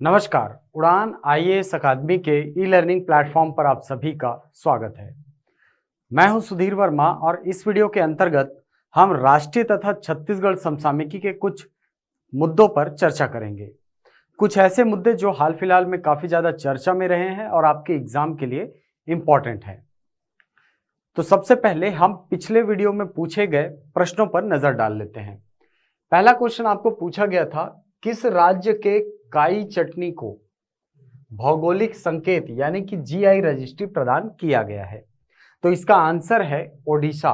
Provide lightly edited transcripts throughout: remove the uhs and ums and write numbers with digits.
नमस्कार, उड़ान आईएएस अकादमी के ई लर्निंग प्लेटफॉर्म पर आप सभी का स्वागत है। मैं हूं सुधीर वर्मा और इस वीडियो के अंतर्गत हम राष्ट्रीय तथा छत्तीसगढ़ समसामयिकी के कुछ मुद्दों पर चर्चा करेंगे। कुछ ऐसे मुद्दे जो हाल फिलहाल में काफी ज्यादा चर्चा में रहे हैं और आपके एग्जाम के लिए इंपॉर्टेंट हैं। तो सबसे पहले हम पिछले वीडियो में पूछे गए प्रश्नों पर नजर डाल लेते हैं। पहला क्वेश्चन आपको पूछा गया था, किस राज्य के काई चटनी को भौगोलिक संकेत यानी कि जीआई रजिस्ट्री प्रदान किया गया है? तो इसका आंसर है ओडिशा।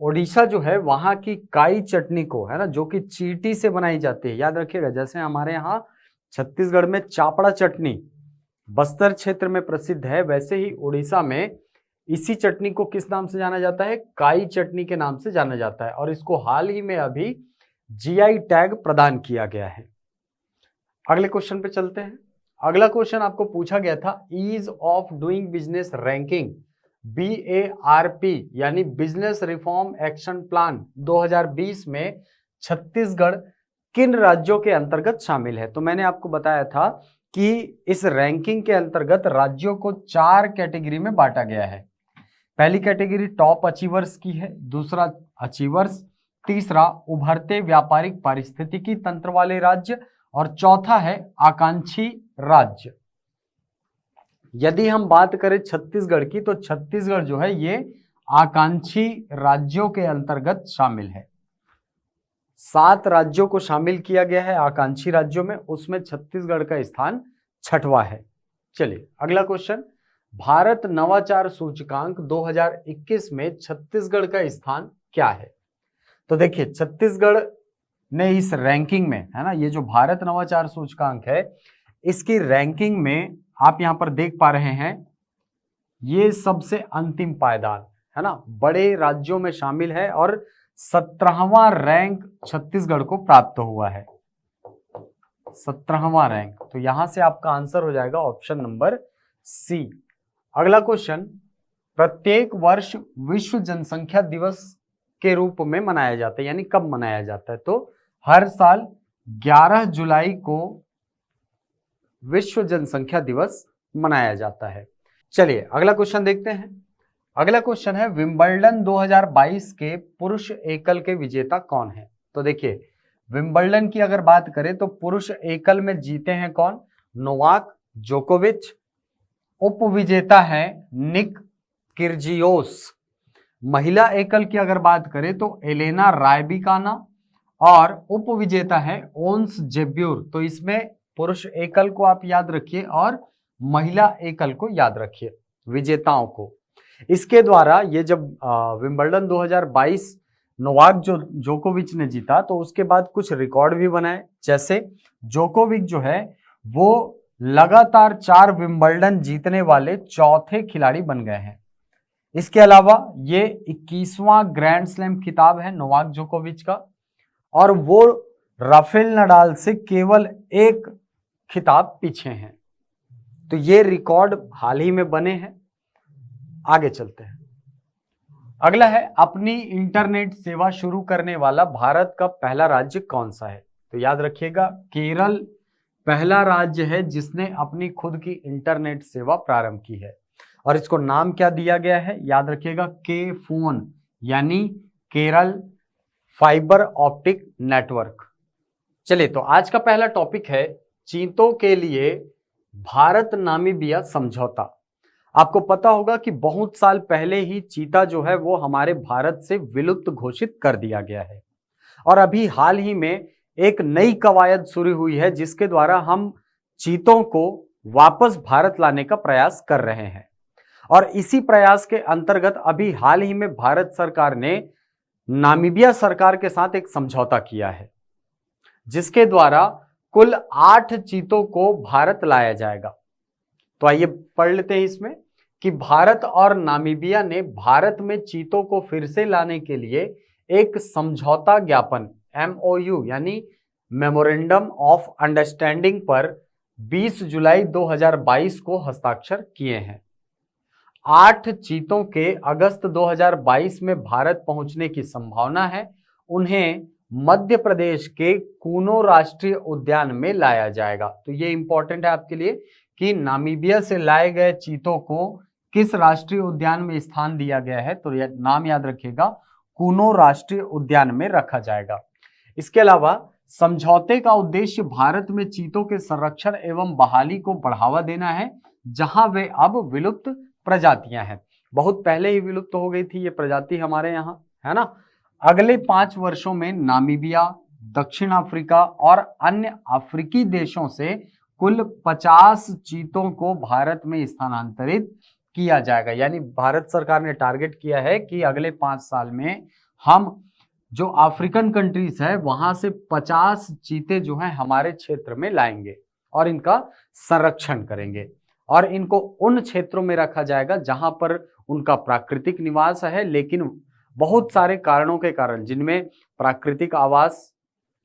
ओडिशा जो है वहां की काई चटनी को, है ना, जो कि चींटी से बनाई जाती है। याद रखिएगा, जैसे हमारे यहाँ छत्तीसगढ़ में चापड़ा चटनी बस्तर क्षेत्र में प्रसिद्ध है, वैसे ही उड़ीसा में इसी चटनी को किस नाम से जाना जाता है? काई चटनी के नाम से जाना जाता है और इसको हाल ही में अभी जीआई टैग प्रदान किया गया है। अगले क्वेश्चन पे चलते हैं। अगला क्वेश्चन आपको पूछा गया था, ease of doing business ranking BARP यानी बिजनेस रिफॉर्म एक्शन प्लान 2020 में छत्तीसगढ़ किन राज्यों के अंतर्गत शामिल है? तो मैंने आपको बताया था कि इस रैंकिंग के अंतर्गत राज्यों को 4 कैटेगरी में बांटा गया है। पहली कैटेगरी टॉप अचीवर्स की है, दूसरा अचीवर्स, तीसरा उभरते व्यापारिक पारिस्थितिकी तंत्र वाले राज्य और चौथा है आकांक्षी राज्य। यदि हम बात करें छत्तीसगढ़ की, तो छत्तीसगढ़ जो है ये आकांक्षी राज्यों के अंतर्गत शामिल है। 7 राज्यों को शामिल किया गया है आकांक्षी राज्यों में, उसमें छत्तीसगढ़ का स्थान 6वां है। चलिए अगला क्वेश्चन, भारत नवाचार सूचकांक 2021 में छत्तीसगढ़ का स्थान क्या है? तो देखिए, छत्तीसगढ़ ने इस रैंकिंग में, है ना, ये जो भारत नवाचार सूचकांक है, इसकी रैंकिंग में आप यहां पर देख पा रहे हैं, ये सबसे अंतिम पायदान, है ना, बड़े राज्यों में शामिल है और 17वां रैंक छत्तीसगढ़ को प्राप्त हुआ है। 17वां रैंक, तो यहां से आपका आंसर हो जाएगा ऑप्शन नंबर सी। अगला क्वेश्चन, प्रत्येक वर्ष विश्व जनसंख्या दिवस के रूप में मनाया जाता है, यानी कब मनाया जाता है? तो हर साल 11 जुलाई को विश्व जनसंख्या दिवस मनाया जाता है। चलिए अगला क्वेश्चन देखते हैं। अगला क्वेश्चन है, विंबलडन 2022 के पुरुष एकल के विजेता कौन है? तो देखिए, विंबलडन की अगर बात करें तो पुरुष एकल में जीते हैं कौन? नोवाक जोकोविच। उपविजेता है निक किर्जियोस। महिला एकल की अगर बात करें तो एलेना रायबिकाना और उपविजेता है ओन्स जेब्यूर। तो इसमें पुरुष एकल को आप याद रखिए और महिला एकल को याद रखिए, विजेताओं को। इसके द्वारा ये जब विंबलडन 2022 नोवाक जोकोविच ने जीता, तो उसके बाद कुछ रिकॉर्ड भी बनाए। जैसे जोकोविच जो है वो लगातार 4 विंबलडन जीतने वाले चौथे खिलाड़ी बन गए हैं। इसके अलावा ये 21वां ग्रैंड स्लैम खिताब है नोवाक जोकोविच का, और वो राफेल नडाल से केवल 1 खिताब पीछे हैं। तो ये रिकॉर्ड हाल ही में बने हैं। आगे चलते हैं। अगला है, अपनी इंटरनेट सेवा शुरू करने वाला भारत का पहला राज्य कौन सा है? तो याद रखिएगा, केरल पहला राज्य है जिसने अपनी खुद की इंटरनेट सेवा प्रारंभ की है और इसको नाम क्या दिया गया है? याद रखिएगा, के फोन, यानी केरल फाइबर ऑप्टिक नेटवर्क। चलिए, तो आज का पहला टॉपिक है चीतों के लिए भारत नामीबिया समझौता। आपको पता होगा कि बहुत साल पहले ही चीता जो है वो हमारे भारत से विलुप्त घोषित कर दिया गया है और अभी हाल ही में एक नई कवायद शुरू हुई है जिसके द्वारा हम चीतों को वापस भारत लाने का प्रयास कर रहे हैं। और इसी प्रयास के अंतर्गत अभी हाल ही में भारत सरकार ने नामीबिया सरकार के साथ एक समझौता किया है जिसके द्वारा कुल 8 चीतों को भारत लाया जाएगा। तो आइए पढ़ लेते हैं इसमें कि भारत और नामीबिया ने भारत में चीतों को फिर से लाने के लिए एक समझौता ज्ञापन MOU यानी मेमोरेंडम ऑफ अंडरस्टैंडिंग पर 20 जुलाई 2022 को हस्ताक्षर किए हैं। 8 चीतों के अगस्त 2022 में भारत पहुंचने की संभावना है। उन्हें मध्य प्रदेश के कूनो राष्ट्रीय उद्यान में लाया जाएगा। तो ये इंपॉर्टेंट है आपके लिए कि नामीबिया से लाए गए चीतों को किस राष्ट्रीय उद्यान में स्थान दिया गया है, तो नाम याद रखिएगा, कूनो राष्ट्रीय उद्यान में रखा जाएगा। इसके अलावा समझौते का उद्देश्य भारत में चीतों के संरक्षण एवं बहाली को बढ़ावा देना है, जहां वे अब विलुप्त प्रजातियां हैं। बहुत पहले ही विलुप्त हो गई थी ये प्रजाति हमारे यहाँ, है ना। अगले 5 वर्षों में नामीबिया, दक्षिण अफ्रीका और अन्य अफ्रीकी देशों से कुल 50 चीतों को भारत में स्थानांतरित किया जाएगा। यानी भारत सरकार ने टारगेट किया है कि अगले 5 साल में हम जो अफ्रीकन कंट्रीज है वहां से 50 चीते जो हैं हमारे क्षेत्र में लाएंगे और इनका संरक्षण करेंगे, और इनको उन क्षेत्रों में रखा जाएगा जहां पर उनका प्राकृतिक निवास है, लेकिन बहुत सारे कारणों के कारण, जिनमें प्राकृतिक आवास,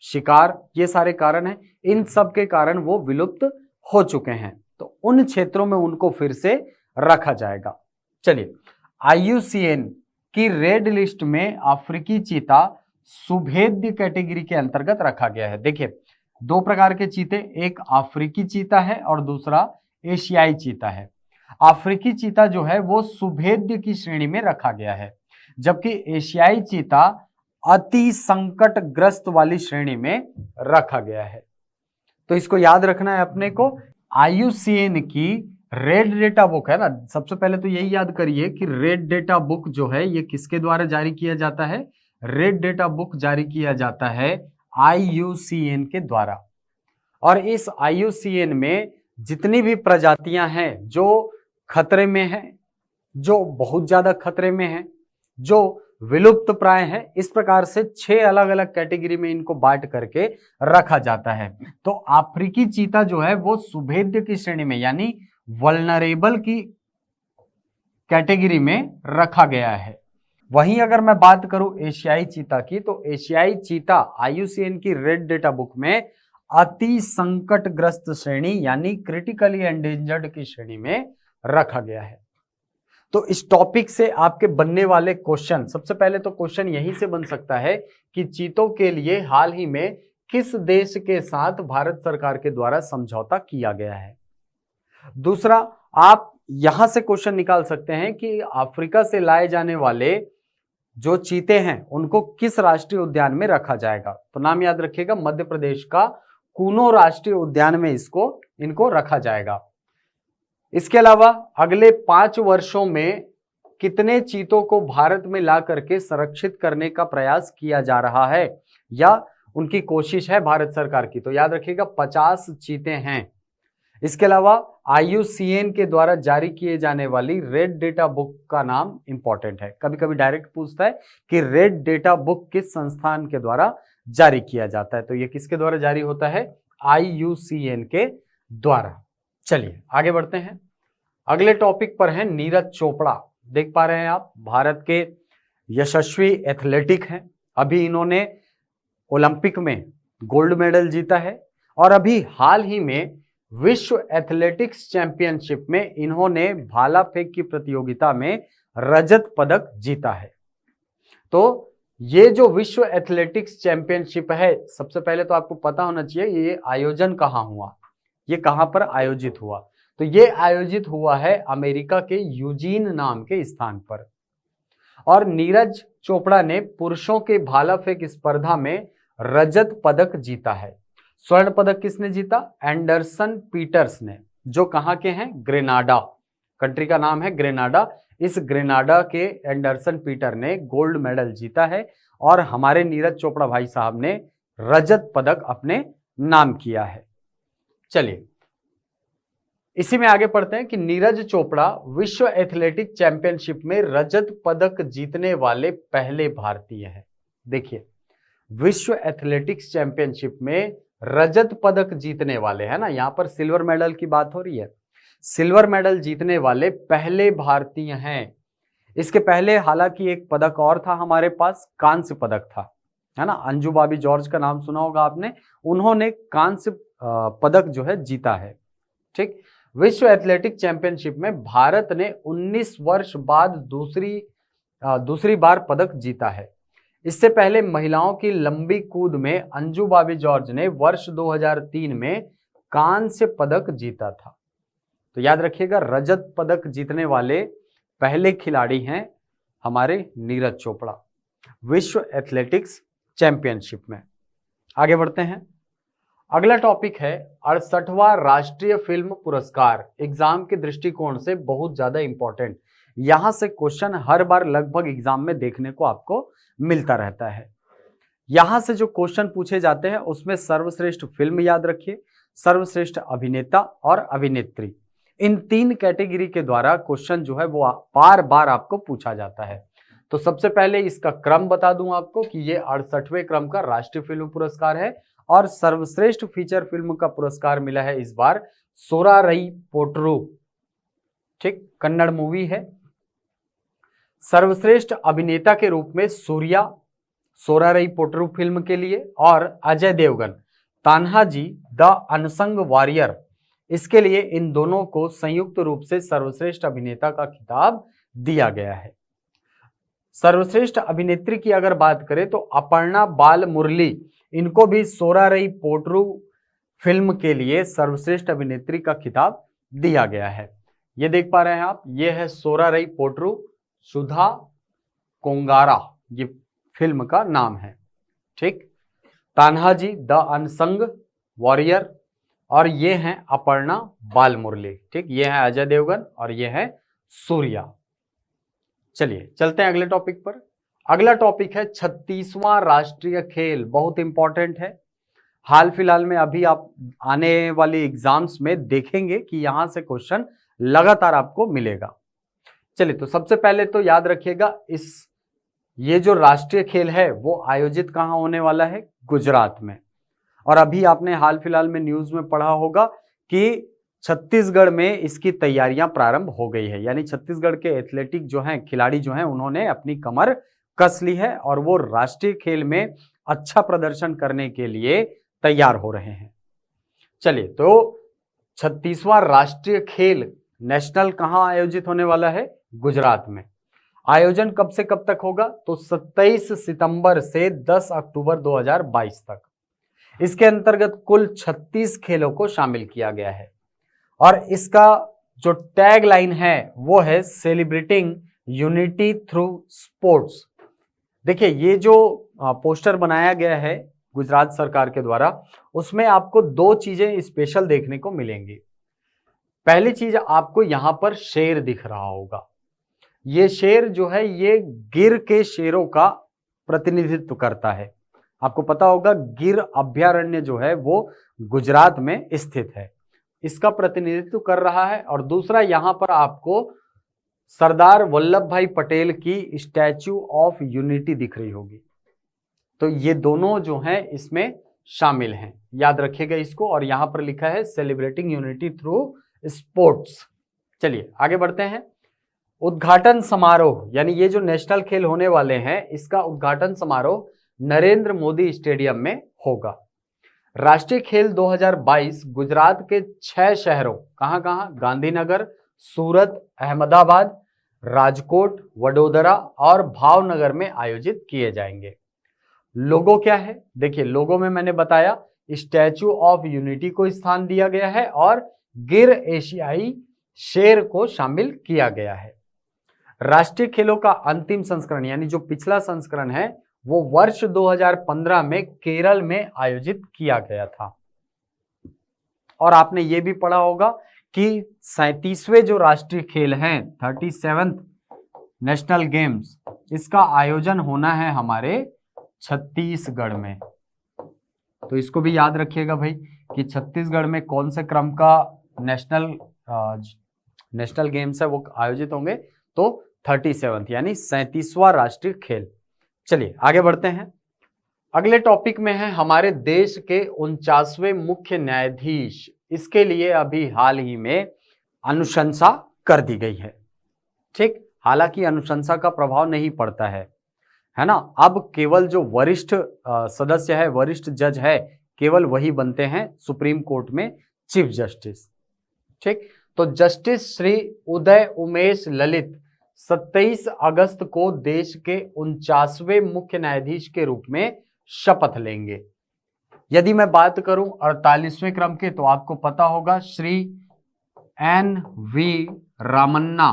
शिकार, ये सारे कारण हैं, इन सब के कारण वो विलुप्त हो चुके हैं। तो उन क्षेत्रों में उनको फिर से रखा जाएगा। चलिए, IUCN की रेड लिस्ट में अफ्रीकी चीता सुभेद्य कैटेगरी के अंतर्गत रखा गया है। देखिए, 2 प्रकार के चीते, एक अफ्रीकी चीता है और दूसरा एशियाई चीता है। अफ्रीकी चीता जो है वो सुभेद्य की श्रेणी में रखा गया है, जबकि एशियाई चीता अति संकटग्रस्त वाली श्रेणी में रखा गया है। तो इसको याद रखना है अपने को। IUCN की रेड डेटा बुक है ना, सबसे पहले तो यही याद करिए कि रेड डेटा बुक जो है ये किसके द्वारा जारी किया जाता है? रेड डेटा बुक जारी किया जाता है IUCN के द्वारा। और इस IUCN में जितनी भी प्रजातियां हैं जो खतरे में हैं, जो बहुत ज्यादा खतरे में हैं, जो विलुप्त प्राय हैं, इस प्रकार से 6 अलग अलग कैटेगरी में इनको बांट करके रखा जाता है। तो अफ्रीकी चीता जो है वो सुभेद्य की श्रेणी में यानी वल्नरेबल की कैटेगरी में रखा गया है। वहीं अगर मैं बात करूं एशियाई चीता की, तो एशियाई चीता IUCN की रेड डेटा बुक में अति संकटग्रस्त श्रेणी यानी क्रिटिकली एंडेंजर्ड की श्रेणी में रखा गया है। तो इस टॉपिक से आपके बनने वाले क्वेश्चन, सबसे पहले तो क्वेश्चन यहीं से बन सकता है कि चीतों के लिए हाल ही में किस देश के साथ भारत सरकार के द्वारा समझौता किया गया है। दूसरा, आप यहां से क्वेश्चन निकाल सकते हैं कि अफ्रीका से लाए जाने वाले जो चीते हैं उनको किस राष्ट्रीय उद्यान में रखा जाएगा। तो नाम याद रखिएगा, मध्य प्रदेश का कूनो राष्ट्रीय उद्यान में इनको रखा जाएगा। इसके अलावा अगले 5 वर्षों में कितने चीतों को भारत में ला करके संरक्षित करने का प्रयास किया जा रहा है या उनकी कोशिश है भारत सरकार की, तो याद रखिएगा 50 चीते हैं। इसके अलावा IUCN के द्वारा जारी किए जाने वाली रेड डेटा बुक का नाम इंपॉर्टेंट है। कभी कभी डायरेक्ट पूछता है कि रेड डेटा बुक किस संस्थान के द्वारा जारी किया जाता है, तो ये किसके द्वारा जारी होता है? IUCN के द्वारा। चलिए आगे बढ़ते हैं। अगले टॉपिक पर है नीरज चोपड़ा। देख पा रहे हैं आप, भारत के यशस्वी एथलेटिक हैं। अभी इन्होंने ओलंपिक में गोल्ड मेडल जीता है और अभी हाल ही में विश्व एथलेटिक्स चैंपियनशिप में इन्होंने भाला फेंक की प्रतियोगिता में रजत पदक जीता है। तो ये जो विश्व एथलेटिक्स चैंपियनशिप है, सबसे पहले तो आपको पता होना चाहिए ये आयोजन कहाँ हुआ, ये कहाँ पर आयोजित हुआ। तो ये आयोजित हुआ है अमेरिका के यूजीन नाम के स्थान पर। और नीरज चोपड़ा ने पुरुषों के भाला फेंक स्पर्धा में रजत पदक जीता है। स्वर्ण पदक किसने जीता? एंडरसन पीटर्स ने, जो कहाँ के हैं? ग्रेनाडा, कंट्री का नाम है ग्रेनाडा। इस ग्रेनाडा के एंडरसन पीटर ने गोल्ड मेडल जीता है और हमारे नीरज चोपड़ा भाई साहब ने रजत पदक अपने नाम किया है। चलिए इसी में आगे पढ़ते हैं कि नीरज चोपड़ा विश्व एथलेटिक चैंपियनशिप में रजत पदक जीतने वाले पहले भारतीय हैं। देखिए, विश्व एथलेटिक्स चैंपियनशिप में रजत पदक जीतने वाले, है ना, यहां पर सिल्वर मेडल की बात हो रही है, सिल्वर मेडल जीतने वाले पहले भारतीय हैं। इसके पहले हालांकि एक पदक और था हमारे पास, कांस्य पदक था, है ना, अंजू बॉबी जॉर्ज का नाम सुना होगा आपने, उन्होंने कांस्य पदक जो है जीता है। ठीक, विश्व एथलेटिक चैंपियनशिप में भारत ने 19 वर्ष बाद दूसरी बार पदक जीता है। इससे पहले महिलाओं की लंबी कूद में अंजू बॉबी जॉर्ज ने वर्ष 2003 में कांस्य पदक जीता था। तो याद रखिएगा, रजत पदक जीतने वाले पहले खिलाड़ी हैं हमारे नीरज चोपड़ा विश्व एथलेटिक्स चैंपियनशिप में। आगे बढ़ते हैं। अगला टॉपिक है 68वां राष्ट्रीय फिल्म पुरस्कार। एग्जाम के दृष्टिकोण से बहुत ज्यादा इंपॉर्टेंट, यहां से क्वेश्चन हर बार लगभग एग्जाम में देखने को आपको मिलता रहता है। यहां से जो क्वेश्चन पूछे जाते हैं उसमें सर्वश्रेष्ठ फिल्म याद रखिए, सर्वश्रेष्ठ अभिनेता और अभिनेत्री, इन 3 कैटेगरी के द्वारा क्वेश्चन जो है वो बार बार आपको पूछा जाता है। तो सबसे पहले इसका क्रम बता दूं आपको कि ये 68वें क्रम का राष्ट्रीय फिल्म पुरस्कार है और सर्वश्रेष्ठ फीचर फिल्म का पुरस्कार मिला है इस बार सोरारई पोट्रू, ठीक, कन्नड़ मूवी है। सर्वश्रेष्ठ अभिनेता के रूप में सूर्या सोरारई पोट्रू फिल्म के लिए और Ajay Devgn Tanhaji the unsung warrior, इसके लिए इन दोनों को संयुक्त रूप से सर्वश्रेष्ठ अभिनेता का खिताब दिया गया है। सर्वश्रेष्ठ अभिनेत्री की अगर बात करें तो अपर्णा बाल मुरली, इनको भी सोरारई पोट्रू फिल्म के लिए सर्वश्रेष्ठ अभिनेत्री का खिताब दिया गया है। ये देख पा रहे हैं आप, ये है सोरारई पोट्रू, सुधा कोंगारा ये फिल्म का नाम है, ठीक। तान्हाजी द अनसंग वॉरियर और ये हैं अपर्णा बाल मुरली, ठीक, ये है अजय देवगन और ये है सूर्या। चलिए चलते हैं अगले टॉपिक पर। अगला टॉपिक है 36वां राष्ट्रीय खेल, बहुत इंपॉर्टेंट है। हाल फिलहाल में अभी आप आने वाली एग्जाम्स में देखेंगे कि यहां से क्वेश्चन लगातार आपको मिलेगा। चलिए, तो सबसे पहले तो याद रखिएगा ये जो राष्ट्रीय खेल है वो आयोजित कहां होने वाला है, गुजरात में। और अभी आपने हाल फिलहाल में न्यूज में पढ़ा होगा कि छत्तीसगढ़ में इसकी तैयारियां प्रारंभ हो गई है, यानी छत्तीसगढ़ के एथलेटिक जो हैं, खिलाड़ी जो हैं, उन्होंने अपनी कमर कस ली है और वो राष्ट्रीय खेल में अच्छा प्रदर्शन करने के लिए तैयार हो रहे हैं। चलिए, तो 36वां राष्ट्रीय खेल नेशनल कहां आयोजित होने वाला है, गुजरात में। आयोजन कब से कब तक होगा, तो 27 सितंबर से 10 अक्टूबर 2022 तक। इसके अंतर्गत कुल 36 खेलों को शामिल किया गया है और इसका जो टैग लाइन है वो है सेलिब्रेटिंग यूनिटी थ्रू स्पोर्ट्स। देखिए, ये जो पोस्टर बनाया गया है गुजरात सरकार के द्वारा, उसमें आपको 2 चीजें स्पेशल देखने को मिलेंगी। पहली चीज, आपको यहां पर शेर दिख रहा होगा। ये शेर जो है ये गिर के शेरों का प्रतिनिधित्व करता है। आपको पता होगा गिर अभयारण्य जो है वो गुजरात में स्थित है, इसका प्रतिनिधित्व कर रहा है। और दूसरा, यहां पर आपको सरदार वल्लभ भाई पटेल की स्टैच्यू ऑफ यूनिटी दिख रही होगी। तो ये दोनों जो हैं इसमें शामिल हैं, याद रखिएगा इसको। और यहां पर लिखा है सेलिब्रेटिंग यूनिटी थ्रू स्पोर्ट्स। चलिए आगे बढ़ते हैं। उद्घाटन समारोह, यानी ये जो नेशनल खेल होने वाले हैं इसका उद्घाटन समारोह नरेंद्र मोदी स्टेडियम में होगा। राष्ट्रीय खेल 2022 गुजरात के 6 शहरों, कहां कहां, गांधीनगर, सूरत, अहमदाबाद, राजकोट, वडोदरा और भावनगर में आयोजित किए जाएंगे। लोगो क्या है, देखिए लोगो में मैंने बताया स्टैच्यू ऑफ यूनिटी को स्थान दिया गया है और गिर एशियाई शेर को शामिल किया गया है। राष्ट्रीय खेलों का अंतिम संस्करण, यानी जो पिछला संस्करण है, वो वर्ष 2015 में केरल में आयोजित किया गया था। और आपने ये भी पढ़ा होगा कि 37वें जो राष्ट्रीय खेल हैं, 37th नेशनल गेम्स, इसका आयोजन होना है हमारे छत्तीसगढ़ में। तो इसको भी याद रखिएगा भाई कि छत्तीसगढ़ में कौन से क्रम का नेशनल गेम्स है वो आयोजित होंगे, तो 37th यानी 37वां राष्ट्रीय खेल। चलिए आगे बढ़ते हैं। अगले टॉपिक में है हमारे देश के 49वें मुख्य न्यायाधीश। इसके लिए अभी हाल ही में अनुशंसा कर दी गई है, ठीक। हालांकि अनुशंसा का प्रभाव नहीं पड़ता है ना। अब केवल जो वरिष्ठ सदस्य है, वरिष्ठ जज है, केवल वही बनते हैं सुप्रीम कोर्ट में चीफ जस्टिस, ठीक। तो जस्टिस श्री उदय उमेश ललित 27 अगस्त को देश के 49वें मुख्य न्यायाधीश के रूप में शपथ लेंगे। यदि मैं बात करूं 48वें क्रम के, तो आपको पता होगा श्री NV रामन्ना,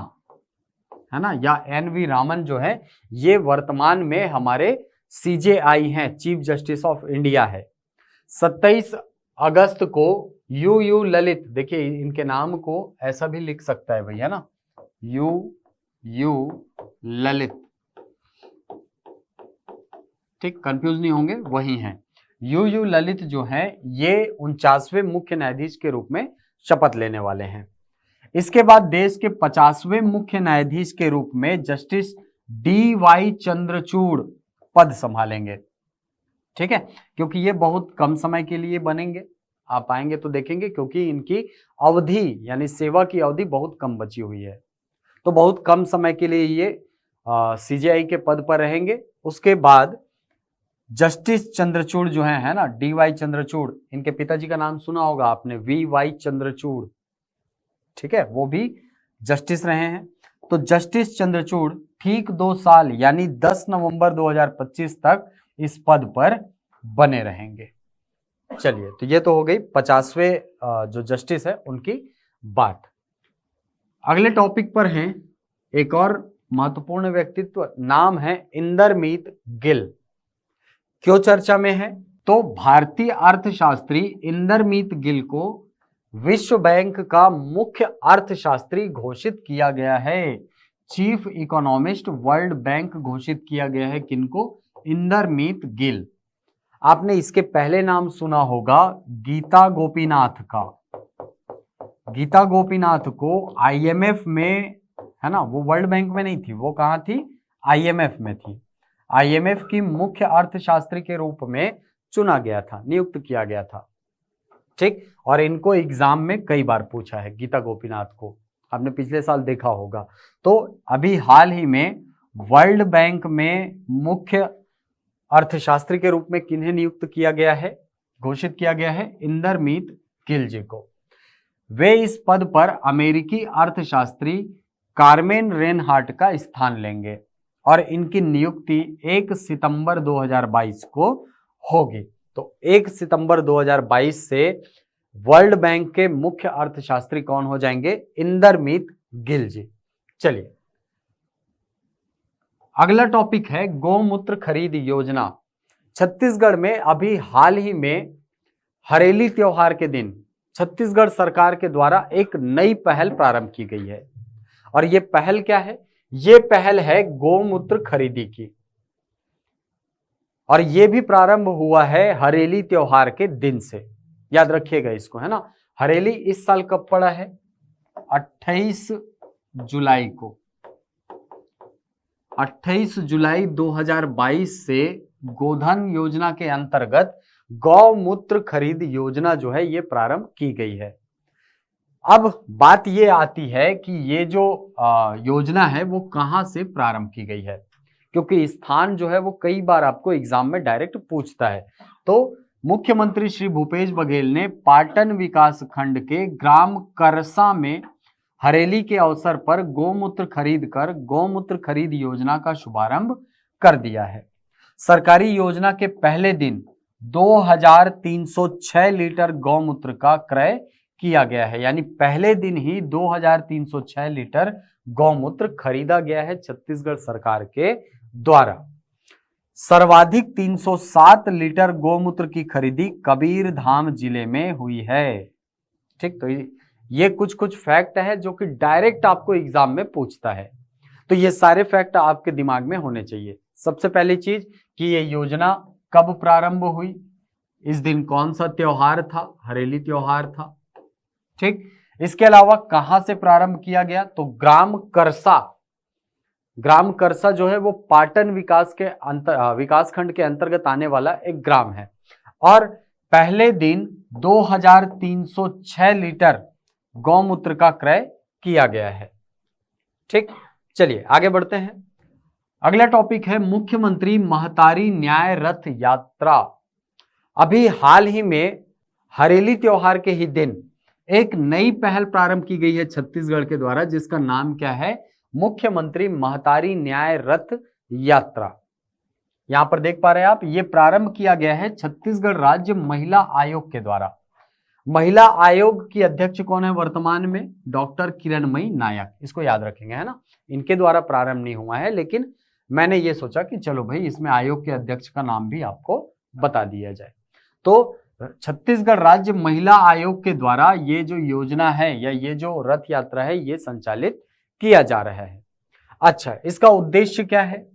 है ना, या NV रामन जो है ये वर्तमान में हमारे CJI हैं, चीफ जस्टिस ऑफ इंडिया है। 27 अगस्त को UU ललित, देखिए इनके नाम को ऐसा भी लिख सकता है भैया ना, UU ललित, ठीक, कंफ्यूज नहीं होंगे, वही हैं। UU ललित जो है ये 49वें मुख्य न्यायाधीश के रूप में शपथ लेने वाले हैं। इसके बाद देश के 50वें मुख्य न्यायाधीश के रूप में जस्टिस DY चंद्रचूड़ पद संभालेंगे। ठीक है, क्योंकि ये बहुत कम समय के लिए बनेंगे, आप आएंगे तो देखेंगे, क्योंकि इनकी अवधि यानी सेवा की अवधि बहुत कम बची हुई है, तो बहुत कम समय के लिए ये CJI के पद पर रहेंगे। उसके बाद जस्टिस चंद्रचूड़ जो है ना, DY चंद्रचूड़, इनके पिताजी का नाम सुना होगा आपने, VY चंद्रचूड़, ठीक है, वो भी जस्टिस रहे हैं। तो जस्टिस चंद्रचूड़ ठीक 2 साल यानी 10 नवंबर 2025 तक इस पद पर बने रहेंगे। चलिए, तो ये तो हो गई 50वें जो जस्टिस है उनकी बात। अगले टॉपिक पर हैं एक और महत्वपूर्ण व्यक्तित्व, नाम है इंदरमीत गिल। क्यों चर्चा में है? तो भारतीय अर्थशास्त्री इंदरमीत गिल को विश्व बैंक का मुख्य अर्थशास्त्री घोषित किया गया है। चीफ इकोनॉमिस्ट वर्ल्ड बैंक घोषित किया गया है किनको? इंदरमीत गिल। आपने इसके पहले नाम सुना होगा गीता गोपीनाथ का। गीता गोपीनाथ को IMF में, है ना, वो वर्ल्ड बैंक में नहीं थी, वो कहाँ थी? IMF में थी। IMF की मुख्य अर्थशास्त्री के रूप में चुना गया था, नियुक्त किया गया था, ठीक। और इनको एग्जाम में कई बार पूछा है, गीता गोपीनाथ को आपने पिछले साल देखा होगा। तो अभी हाल ही में वर्ल्ड बैंक में मुख्य अर्थशास्त्री के रूप में किन्हें नियुक्त किया गया है, घोषित किया गया है? इंदरमीत गिल जी को। वे इस पद पर अमेरिकी अर्थशास्त्री कार्मेन रेनहार्ट का स्थान लेंगे और इनकी नियुक्ति 1 सितंबर 2022 को होगी। तो 1 सितंबर 2022 से वर्ल्ड बैंक के मुख्य अर्थशास्त्री कौन हो जाएंगे? इंदरमीत गिल जी। चलिए, अगला टॉपिक है गौमूत्र खरीद योजना। छत्तीसगढ़ में अभी हाल ही में हरेली त्योहार के दिन छत्तीसगढ़ सरकार के द्वारा एक नई पहल प्रारंभ की गई है। और ये पहल क्या है? ये पहल है गौमूत्र खरीदी की, और ये भी प्रारंभ हुआ है हरेली त्योहार के दिन से। याद रखिएगा इसको, है ना। हरेली इस साल कब पड़ा है? 28 जुलाई को। 28 जुलाई 2022 से गोधन योजना के अंतर्गत गौमूत्र खरीद योजना जो है ये प्रारंभ की गई है। अब बात ये आती है कि ये जो योजना है वो कहां से प्रारंभ की गई है, क्योंकि स्थान जो है वो कई बार आपको एग्जाम में डायरेक्ट पूछता है। तो मुख्यमंत्री श्री भूपेश बघेल ने पाटन विकास खंड के ग्राम करसा में हरेली के अवसर पर गौमूत्र खरीद योजना का शुभारंभ कर दिया है। सरकारी योजना के पहले दिन 2306 लीटर गौमूत्र का क्रय किया गया है, यानी पहले दिन ही 2306 लीटर गौमूत्र खरीदा गया है छत्तीसगढ़ सरकार के द्वारा। सर्वाधिक 307 लीटर गौमूत्र की खरीदी कबीरधाम जिले में हुई है। ठीक, तो ये कुछ फैक्ट है जो कि डायरेक्ट आपको एग्जाम में पूछता है, तो ये सारे फैक्ट आपके दिमाग में होने चाहिए। सबसे पहली चीज कि ये योजना कब प्रारंभ हुई, इस दिन कौन सा त्योहार था? हरेली त्योहार था, ठीक। इसके अलावा कहां से प्रारंभ किया गया? तो ग्राम करसा जो है वो पाटन विकास खंड के अंतर्गत आने वाला एक ग्राम है, और पहले दिन 2306 लीटर गौमूत्र का क्रय किया गया है, ठीक। चलिए आगे बढ़ते हैं। अगला टॉपिक है मुख्यमंत्री महतारी न्याय रथ यात्रा। अभी हाल ही में हरेली त्योहार के ही दिन एक नई पहल प्रारंभ की गई है छत्तीसगढ़ के द्वारा, जिसका नाम क्या है? मुख्यमंत्री महतारी न्याय रथ यात्रा। यहां पर देख पा रहे हैं आप, ये प्रारंभ किया गया है छत्तीसगढ़ राज्य महिला आयोग के द्वारा। महिला आयोग की अध्यक्ष कौन है वर्तमान में? डॉक्टर किरणमयी नायक। इसको याद रखेंगे, है ना। इनके द्वारा प्रारंभ नहीं हुआ है, लेकिन मैंने ये सोचा कि चलो भाई इसमें आयोग के अध्यक्ष का नाम भी आपको बता दिया जाए। तो छत्तीसगढ़ राज्य महिला आयोग के द्वारा ये जो योजना है या ये जो रथ यात्रा है ये संचालित किया जा रहा है। अच्छा, इसका उद्देश्य क्या है?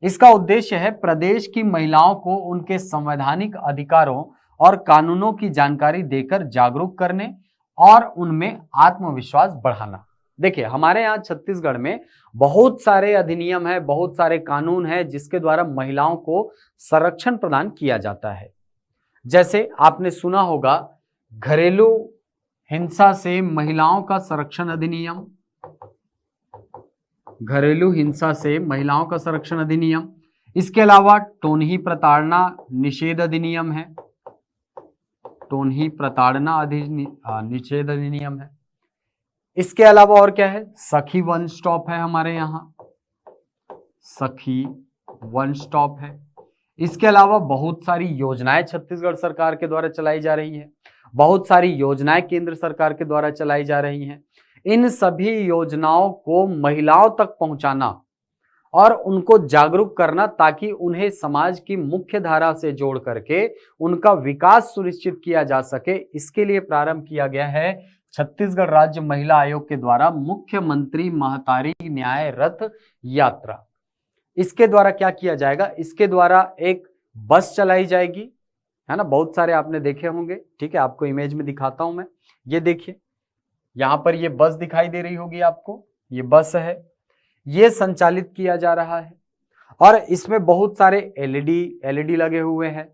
इसका उद्देश्य है प्रदेश की महिलाओं को उनके संवैधानिक अधिकारों और कानूनों की जानकारी देकर जागरूक करने और उनमें आत्मविश्वास बढ़ाना। देखिए, हमारे यहाँ छत्तीसगढ़ में बहुत सारे अधिनियम है, बहुत सारे कानून है जिसके द्वारा महिलाओं को संरक्षण प्रदान किया जाता है। जैसे आपने सुना होगा घरेलू हिंसा से महिलाओं का संरक्षण अधिनियम, घरेलू हिंसा से महिलाओं का संरक्षण अधिनियम। इसके अलावा टोनही प्रताड़ना निषेध अधिनियम है, टोनही प्रताड़ना निषेध अधिनियम है। इसके अलावा और क्या है? सखी वन स्टॉप है हमारे यहाँ, सखी वन स्टॉप है। इसके अलावा बहुत सारी योजनाएं छत्तीसगढ़ सरकार के द्वारा चलाई जा रही है, बहुत सारी योजनाएं केंद्र सरकार के द्वारा चलाई जा रही हैं। इन सभी योजनाओं को महिलाओं तक पहुंचाना और उनको जागरूक करना ताकि उन्हें समाज की मुख्य धारा से जोड़ करके उनका विकास सुनिश्चित किया जा सके, इसके लिए प्रारंभ किया गया है छत्तीसगढ़ राज्य महिला आयोग के द्वारा मुख्यमंत्री महतारी न्याय रथ यात्रा। इसके द्वारा क्या किया जाएगा? इसके द्वारा एक बस चलाई जाएगी, है ना। बहुत सारे आपने देखे होंगे, ठीक है। आपको इमेज में दिखाता हूं मैं। ये देखिए, यहां पर ये बस दिखाई दे रही होगी आपको, ये बस है, ये संचालित किया जा रहा है और इसमें बहुत सारे एलईडी लगे हुए हैं,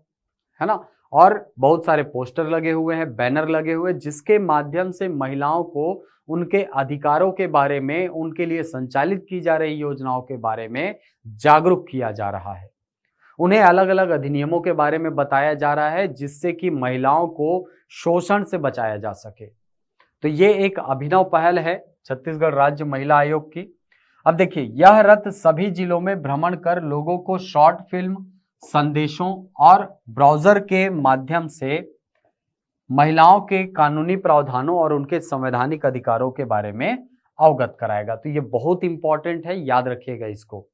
है ना, और बहुत सारे पोस्टर लगे हुए हैं, बैनर लगे हुए हैं, जिसके माध्यम से महिलाओं को उनके अधिकारों के बारे में, उनके लिए संचालित की जा रही योजनाओं के बारे में जागरूक किया जा रहा है। उन्हें अलग अलग अधिनियमों के बारे में बताया जा रहा है जिससे कि महिलाओं को शोषण से बचाया जा सके। तो ये एक अभिनव पहल है छत्तीसगढ़ राज्य महिला आयोग की। अब देखिए, यह रथ सभी जिलों में भ्रमण कर लोगों को शॉर्ट फिल्म, संदेशों और ब्राउजर के माध्यम से महिलाओं के कानूनी प्रावधानों और उनके संवैधानिक अधिकारों के बारे में अवगत कराएगा। तो ये बहुत इंपॉर्टेंट है, याद रखिएगा इसको,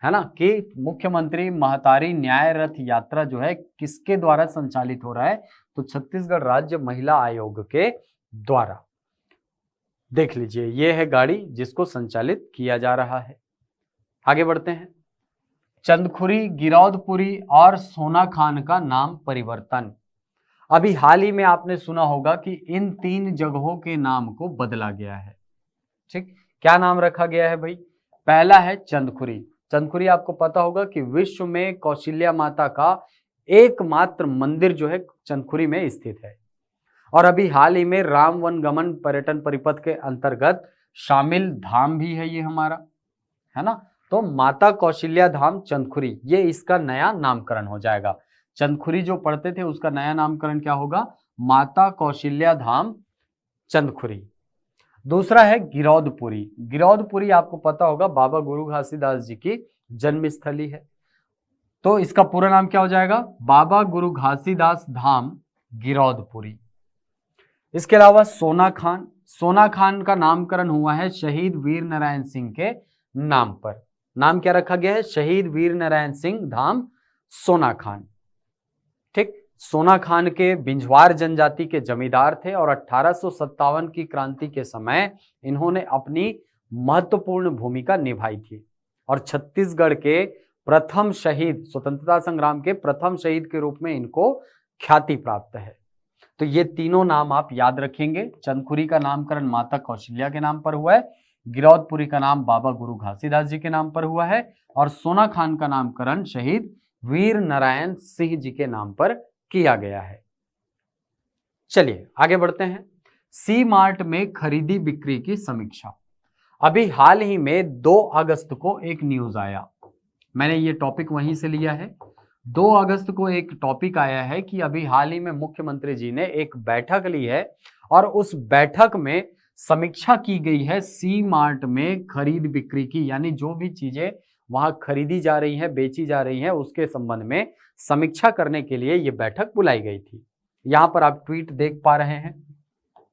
है ना, कि मुख्यमंत्री महतारी न्याय रथ यात्रा जो है किसके द्वारा संचालित हो रहा है? तो छत्तीसगढ़ राज्य महिला आयोग के द्वारा। देख लीजिए, ये है गाड़ी जिसको संचालित किया जा रहा है। आगे बढ़ते हैं। चंदखुरी, गिरौदपुरी और सोनाखान का नाम परिवर्तन। अभी हाल ही में आपने सुना होगा कि इन 3 जगहों के नाम को बदला गया है। ठीक, क्या नाम रखा गया है भाई? पहला है चंदखुरी। चंदखुरी आपको पता होगा कि विश्व में कौशल्या माता का एकमात्र मंदिर जो है चंदखुरी में स्थित है। और अभी हाल ही में राम वनगमन पर्यटन परिपथ के अंतर्गत शामिल धाम भी है ये हमारा, है ना। तो माता कौशल्या धाम चंदखुरी, ये इसका नया नामकरण हो जाएगा। चंदखुरी जो पढ़ते थे उसका नया नामकरण क्या होगा? माता कौशल्या धाम चंदखुरी। दूसरा है गिरौदपुरी। गिरौदपुरी आपको पता होगा बाबा गुरु घासीदास जी की जन्मस्थली है, तो इसका पूरा नाम क्या हो जाएगा? बाबा गुरु घासीदास धाम गिरौदपुरी। इसके अलावा सोनाखान, सोनाखान का नामकरण हुआ है शहीद वीर नारायण सिंह के नाम पर। नाम क्या रखा गया है? शहीद वीर नारायण सिंह धाम सोनाखान। ठीक, सोनाखान के बिंझवार जनजाति के जमींदार थे और 1857 की क्रांति के समय इन्होंने अपनी महत्वपूर्ण भूमिका निभाई थी और छत्तीसगढ़ के प्रथम शहीद, स्वतंत्रता संग्राम के प्रथम शहीद के रूप में इनको ख्याति प्राप्त है। तो ये तीनों नाम आप याद रखेंगे। चंदखुरी का नामकरण माता कौशल्या के नाम पर हुआ है, गिरौदपुरी का नाम बाबा गुरु घासीदास जी के नाम पर हुआ है और सोनाखान का नामकरण शहीद वीर नारायण सिंह जी के नाम पर किया गया है। चलिए आगे बढ़ते हैं। सी मार्ट में खरीदी बिक्री की समीक्षा। अभी हाल ही में 2 अगस्त को एक न्यूज आया, मैंने ये टॉपिक वहीं से लिया है। 2 अगस्त को एक टॉपिक आया है कि अभी हाल ही में मुख्यमंत्री जी ने एक बैठक ली है और उस बैठक में समीक्षा की गई है सी मार्ट में खरीद बिक्री की, यानी जो भी चीजें वहां खरीदी जा रही हैं, बेची जा रही हैं, उसके संबंध में समीक्षा करने के लिए यह बैठक बुलाई गई थी। यहां पर आप ट्वीट देख पा रहे हैं,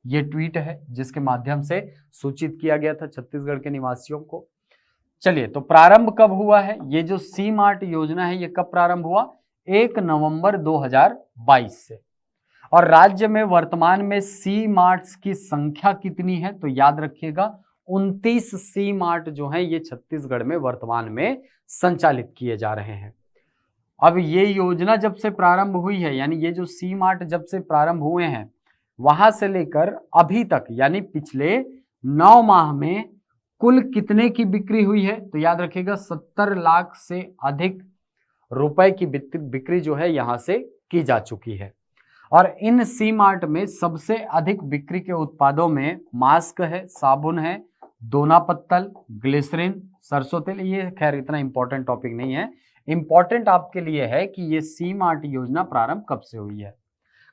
ये ट्वीट है जिसके माध्यम से सूचित किया गया था छत्तीसगढ़ के निवासियों को। चलिए, तो प्रारंभ कब हुआ है? ये जो सी मार्ट योजना है ये कब प्रारंभ हुआ? 1 नवंबर 2022 से। और राज्य में वर्तमान में सी मार्ट्स की संख्या कितनी है? तो याद रखिएगा 29 सी मार्ट जो है ये छत्तीसगढ़ में वर्तमान में संचालित किए जा रहे हैं। अब ये योजना जब से प्रारंभ हुई है, यानी ये जो सी मार्ट जब से प्रारंभ हुए हैं वहां से लेकर अभी तक, यानी पिछले 9 माह में कुल कितने की बिक्री हुई है? तो याद रखिएगा 70 लाख से अधिक रुपए की बिक्री जो है यहां से की जा चुकी है। और इन सी मार्ट में सबसे अधिक बिक्री के उत्पादों में मास्क है, साबुन है, दोना पत्तल, ग्लिसरीन, सरसों तेल। ये खैर इतना इंपॉर्टेंट टॉपिक नहीं है, इंपॉर्टेंट आपके लिए है कि ये सी मार्ट योजना प्रारंभ कब से हुई है।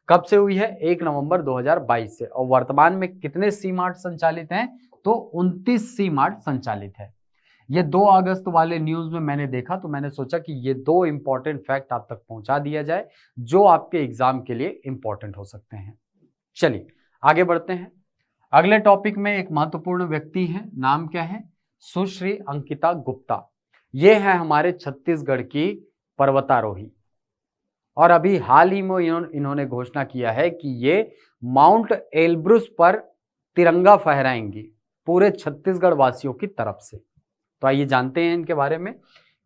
कब से हुई है? 1 नवंबर 2022 से। और वर्तमान में कितने सी मार्ट संचालित हैं? तो 29 सी मार्ट संचालित है। ये 2 अगस्त वाले न्यूज में मैंने देखा तो मैंने सोचा कि ये 2 इंपॉर्टेंट फैक्ट आप तक पहुंचा दिया जाए जो आपके एग्जाम के लिए इंपॉर्टेंट हो सकते हैं। चलिए आगे बढ़ते हैं। अगले टॉपिक में एक महत्वपूर्ण व्यक्ति है, नाम क्या है? सुश्री अंकिता गुप्ता। ये है हमारे छत्तीसगढ़ की पर्वतारोही। और अभी हाल ही में इन्होंने घोषणा किया है कि ये माउंट एल्ब्रुस पर तिरंगा फहराएंगी पूरे छत्तीसगढ़ वासियों की तरफ से। तो आइए जानते हैं इनके बारे में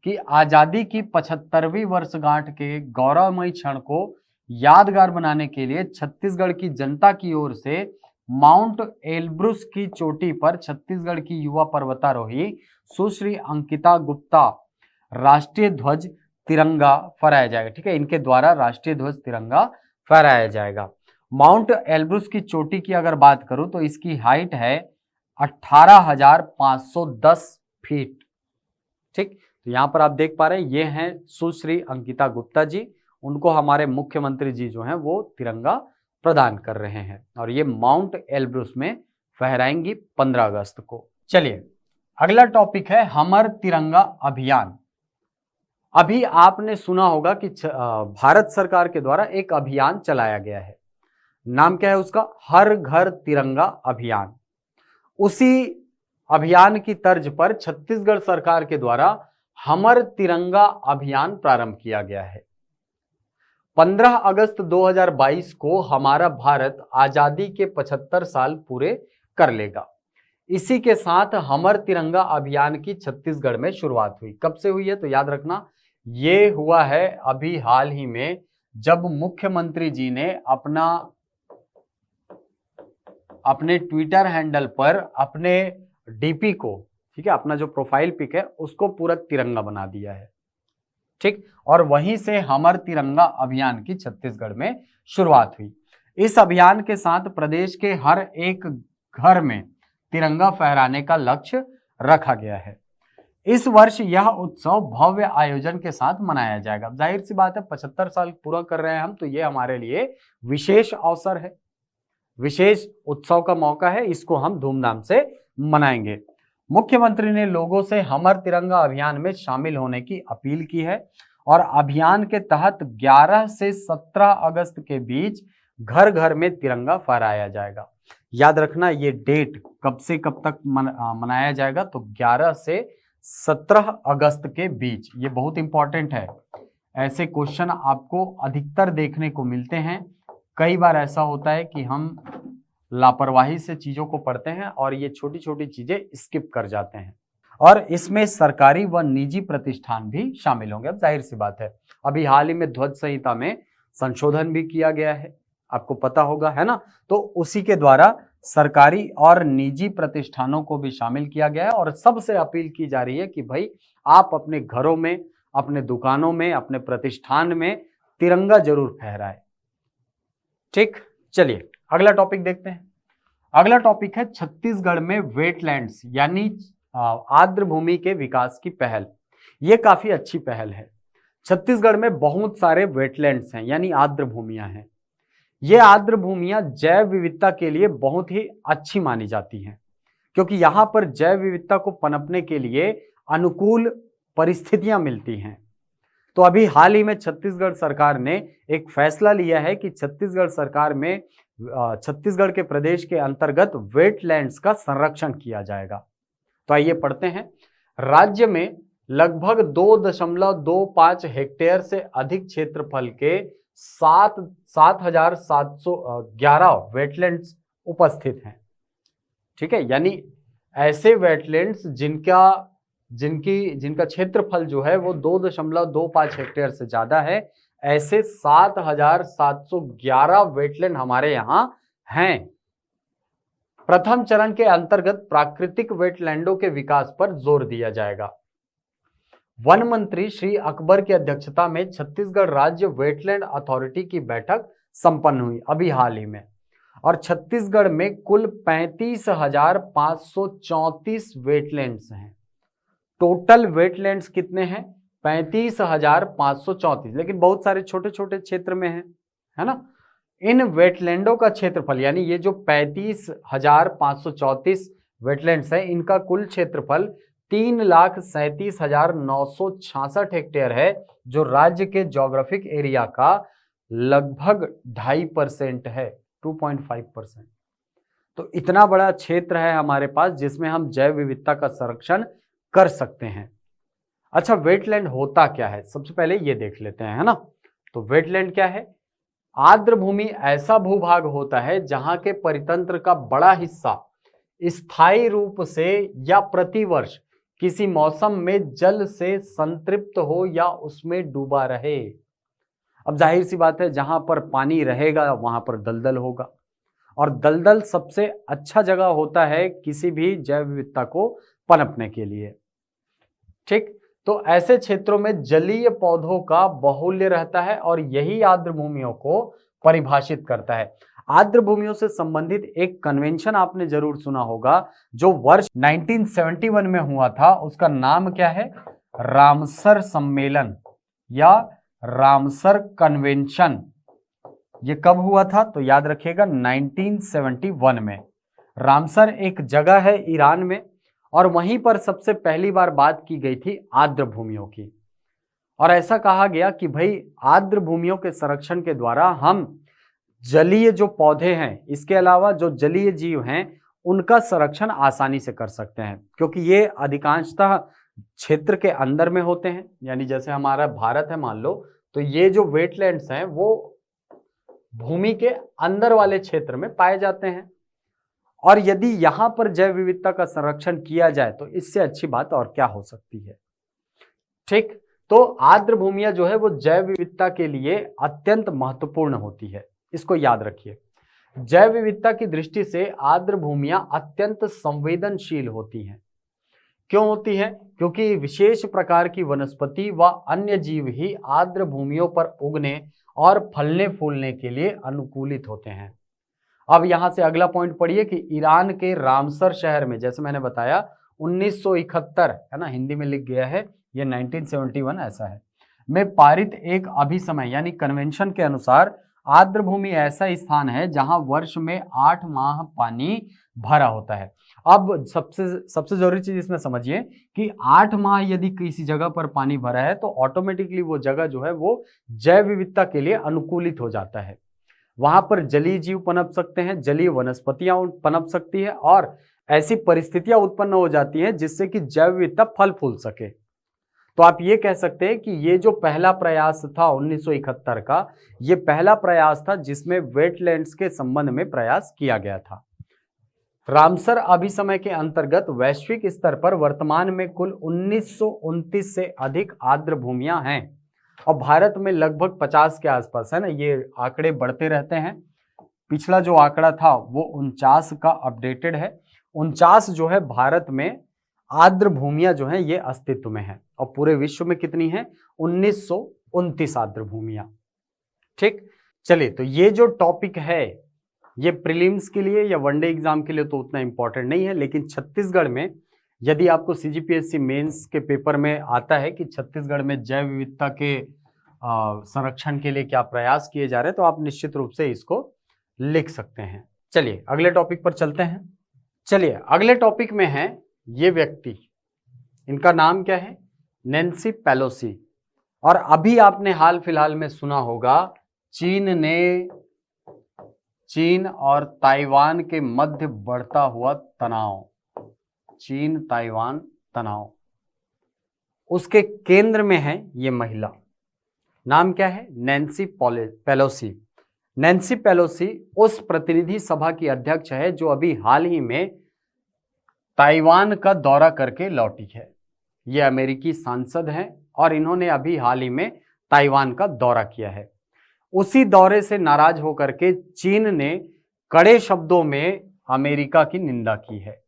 कि आजादी की 75वीं वर्षगांठ के गौरवमयी क्षण को यादगार बनाने के लिए छत्तीसगढ़ की जनता की ओर से माउंट एल्ब्रुस की चोटी पर छत्तीसगढ़ की युवा पर्वतारोही सुश्री अंकिता गुप्ता राष्ट्रीय ध्वज तिरंगा फहराया जाएगा। ठीक है, इनके द्वारा राष्ट्रीय ध्वज तिरंगा फहराया जाएगा। माउंट एल्ब्रुस की चोटी की अगर बात करूं तो इसकी हाइट है 18,510 फीट। ठीक, तो यहां पर आप देख पा रहे हैं ये हैं सुश्री अंकिता गुप्ता जी। उनको हमारे मुख्यमंत्री जी जो हैं वो तिरंगा प्रदान कर रहे हैं और ये माउंट एल्ब्रुस में फहराएंगी 15 अगस्त को। चलिए अगला टॉपिक है हमर तिरंगा अभियान। अभी आपने सुना होगा कि भारत सरकार के द्वारा एक अभियान चलाया गया है, नाम क्या है उसका? हर घर तिरंगा अभियान। उसी अभियान की तर्ज पर छत्तीसगढ़ सरकार के द्वारा हमर तिरंगा अभियान प्रारंभ किया गया है। 15 अगस्त 2022 को हमारा भारत आजादी के 75 साल पूरे कर लेगा। इसी के साथ हमर तिरंगा अभियान की छत्तीसगढ़ में शुरुआत हुई। कब से हुई है? तो याद रखना ये हुआ है अभी हाल ही में, जब मुख्यमंत्री जी ने अपने ट्विटर हैंडल पर अपने डीपी को, ठीक है, अपना जो प्रोफाइल पिक है उसको पूरा तिरंगा बना दिया है। ठीक, और वहीं से हमर तिरंगा अभियान की छत्तीसगढ़ में शुरुआत हुई। इस अभियान के साथ प्रदेश के हर एक घर में तिरंगा फहराने का लक्ष्य रखा गया है। इस वर्ष यह उत्सव भव्य आयोजन के साथ मनाया जाएगा। जाहिर सी बात है 75 साल पूरा कर रहे हैं हम, तो ये हमारे लिए विशेष अवसर है, विशेष उत्सव का मौका है, इसको हम धूमधाम से मनाएंगे। मुख्यमंत्री ने लोगों से हमर तिरंगा अभियान में शामिल होने की अपील की है और अभियान के तहत 11 से 17 अगस्त के बीच घर घर में तिरंगा फहराया जाएगा। याद रखना ये डेट कब से कब तक मनाया जाएगा, तो 11 से 17 अगस्त के बीच। ये बहुत इंपॉर्टेंट है, ऐसे क्वेश्चन आपको अधिकतर देखने को मिलते हैं। कई बार ऐसा होता है कि हम लापरवाही से चीजों को पढ़ते हैं और ये छोटी छोटी चीजें स्किप कर जाते हैं, और इसमें सरकारी व निजी प्रतिष्ठान भी शामिल होंगे। अब जाहिर सी बात है अभी हाल ही में ध्वज संहिता में संशोधन भी किया गया है, आपको पता होगा, है ना? तो उसी के द्वारा सरकारी और निजी प्रतिष्ठानों को भी शामिल किया गया है और सबसे अपील की जा रही है कि भाई आप अपने घरों में, अपने दुकानों में, अपने प्रतिष्ठान में तिरंगा जरूर फहराएं। ठीक, चलिए अगला टॉपिक देखते हैं। अगला टॉपिक है छत्तीसगढ़ में वेटलैंड्स यानी आर्द्र भूमि के विकास की पहल। ये काफी अच्छी पहल है। छत्तीसगढ़ में बहुत सारे वेटलैंड्स हैं यानी आर्द्र भूमियां हैं। ये आर्द्र भूमियां जैव विविधता के लिए बहुत ही अच्छी मानी जाती हैं, क्योंकि यहां पर जैव विविधता को पनपने के लिए अनुकूल परिस्थितियां मिलती हैं। तो अभी हाल ही में छत्तीसगढ़ सरकार ने एक फैसला लिया है कि छत्तीसगढ़ सरकार में छत्तीसगढ़ के प्रदेश के अंतर्गत वेटलैंड्स का संरक्षण किया जाएगा। तो आइए पढ़ते हैं। राज्य में लगभग 2.25 हेक्टेयर से अधिक क्षेत्रफल के 7,711 वेटलैंड्स उपस्थित हैं। ठीक है, यानी ऐसे वेटलैंड्स जिनका क्षेत्रफल जो है वो 2.25 हेक्टेयर से ज्यादा है, ऐसे 7,711 वेटलैंड हमारे यहां हैं। प्रथम चरण के अंतर्गत प्राकृतिक वेटलैंडों के विकास पर जोर दिया जाएगा। वन मंत्री श्री अकबर की अध्यक्षता में छत्तीसगढ़ राज्य वेटलैंड अथॉरिटी की बैठक संपन्न हुई अभी हाल ही में, और छत्तीसगढ़ में कुल 35,534 वेटलैंड्स हैं। टोटल वेटलैंड्स कितने हैं? 35,534, लेकिन बहुत सारे छोटे छोटे क्षेत्र में है ना। इन वेटलैंडों का क्षेत्रफल, यानी ये जो 35,534 वेटलैंड्स है, इनका कुल क्षेत्रफल 3,37,966 हेक्टेयर है, जो राज्य के ज्योग्राफिक एरिया का लगभग 2.5% है, 2.5%। तो इतना बड़ा क्षेत्र है हमारे पास जिसमें हम जैव विविधता का संरक्षण कर सकते हैं। अच्छा, वेटलैंड होता क्या है, सबसे पहले ये देख लेते हैं, है ना। तो वेटलैंड क्या है? आर्द्र भूमि ऐसा भूभाग होता है जहां के परितंत्र का बड़ा हिस्सा स्थायी रूप से या प्रतिवर्ष किसी मौसम में जल से संतृप्त हो या उसमें डूबा रहे। अब जाहिर सी बात है, जहां पर पानी रहेगा वहां पर दलदल होगा, और दलदल सबसे अच्छा जगह होता है किसी भी जैव विविधता को पनपने के लिए। ठीक, तो ऐसे क्षेत्रों में जलीय पौधों का बाहुल्य रहता है और यही आर्द्र भूमियों को परिभाषित करता है। आर्द्र भूमियों से संबंधित एक कन्वेंशन आपने जरूर सुना होगा जो वर्ष 1971 में हुआ था, उसका नाम क्या है? रामसर सम्मेलन या रामसर कन्वेंशन। ये कब हुआ था? तो याद रखिएगा 1971 में। रामसर एक जगह है ईरान में, और वहीं पर सबसे पहली बार बात की गई थी आर्द्र भूमियों की, और ऐसा कहा गया कि भाई आर्द्र भूमियों के संरक्षण के द्वारा हम जलीय जो पौधे हैं, इसके अलावा जो जलीय जीव हैं, उनका संरक्षण आसानी से कर सकते हैं, क्योंकि ये अधिकांशतः क्षेत्र के अंदर में होते हैं। यानी जैसे हमारा भारत है मान लो, तो ये जो वेटलैंड्स हैं वो भूमि के अंदर वाले क्षेत्र में पाए जाते हैं, और यदि यहां पर जैव विविधता का संरक्षण किया जाए तो इससे अच्छी बात और क्या हो सकती है। ठीक, तो आर्द्र भूमियां जो है वो जैव विविधता के लिए अत्यंत महत्वपूर्ण होती है, इसको याद रखिए। जैव विविधता की दृष्टि से आर्द्र भूमियां अत्यंत संवेदनशील होती हैं। क्यों होती है? क्योंकि विशेष प्रकार की वनस्पति व अन्य जीव ही आर्द्र भूमियों पर उगने और फलने फूलने के लिए अनुकूलित होते हैं। अब यहां से अगला पॉइंट पढ़िए कि ईरान के रामसर शहर में, जैसे मैंने बताया 1971 है ना, हिंदी में लिख गया है, ये 1971 ऐसा है, में पारित एक अभिसमय यानी कन्वेंशन के अनुसार आर्द्र भूमि ऐसा स्थान है जहां वर्ष में 8 माह पानी भरा होता है। अब सबसे जरूरी चीज इसमें समझिए कि 8 माह यदि किसी जगह पर पानी भरा है तो ऑटोमेटिकली वो जगह जो है वो जैव विविधता के लिए अनुकूलित हो जाता है। वहां पर जलीय जीव पनप सकते हैं, जलीय वनस्पतियां पनप सकती है, और ऐसी परिस्थितियां उत्पन्न हो जाती हैं जिससे कि जैव विविधता फल फूल सके। तो आप ये कह सकते हैं कि ये जो पहला प्रयास था 1971 का, ये पहला प्रयास था जिसमें वेटलैंड्स के संबंध में प्रयास किया गया था। रामसर अभिसमय के अंतर्गत वैश्विक स्तर पर वर्तमान में कुल 1929 से अधिक आर्द्र भूमियां हैं, और भारत में लगभग 50 के आसपास है ना, ये आंकड़े बढ़ते रहते हैं। पिछला जो आंकड़ा था वो 49 का अपडेटेड है। 49 जो है भारत में आर्द्र भूमियां जो है ये अस्तित्व में है, और पूरे विश्व में कितनी है? 1929 आर्द्र भूमियां। ठीक, चलिए, तो ये जो टॉपिक है ये प्रीलिम्स के लिए या वनडे एग्जाम के लिए तो उतना इंपॉर्टेंट नहीं है, लेकिन छत्तीसगढ़ में यदि आपको सीजीपीएससी मेंस के पेपर में आता है कि छत्तीसगढ़ में जैव विविधता के संरक्षण के लिए क्या प्रयास किए जा रहे हैं, तो आप निश्चित रूप से इसको लिख सकते हैं। चलिए अगले टॉपिक पर चलते हैं। चलिए अगले टॉपिक में है ये व्यक्ति, इनका नाम क्या है, नैन्सी पेलोसी। और अभी आपने हाल फिलहाल में सुना होगा चीन और ताइवान के मध्य बढ़ता हुआ तनाव, चीन ताइवान तनाव, उसके केंद्र में है ये महिला। नाम क्या है, नैन्सी पेलोसी। नैन्सी पेलोसी उस प्रतिनिधि सभा की अध्यक्ष है जो अभी हाल ही में ताइवान का दौरा करके लौटी है। ये अमेरिकी सांसद हैं और इन्होंने अभी हाल ही में ताइवान का दौरा किया है। उसी दौरे से नाराज होकर के चीन ने कड़े शब्दों में अमेरिका की निंदा की है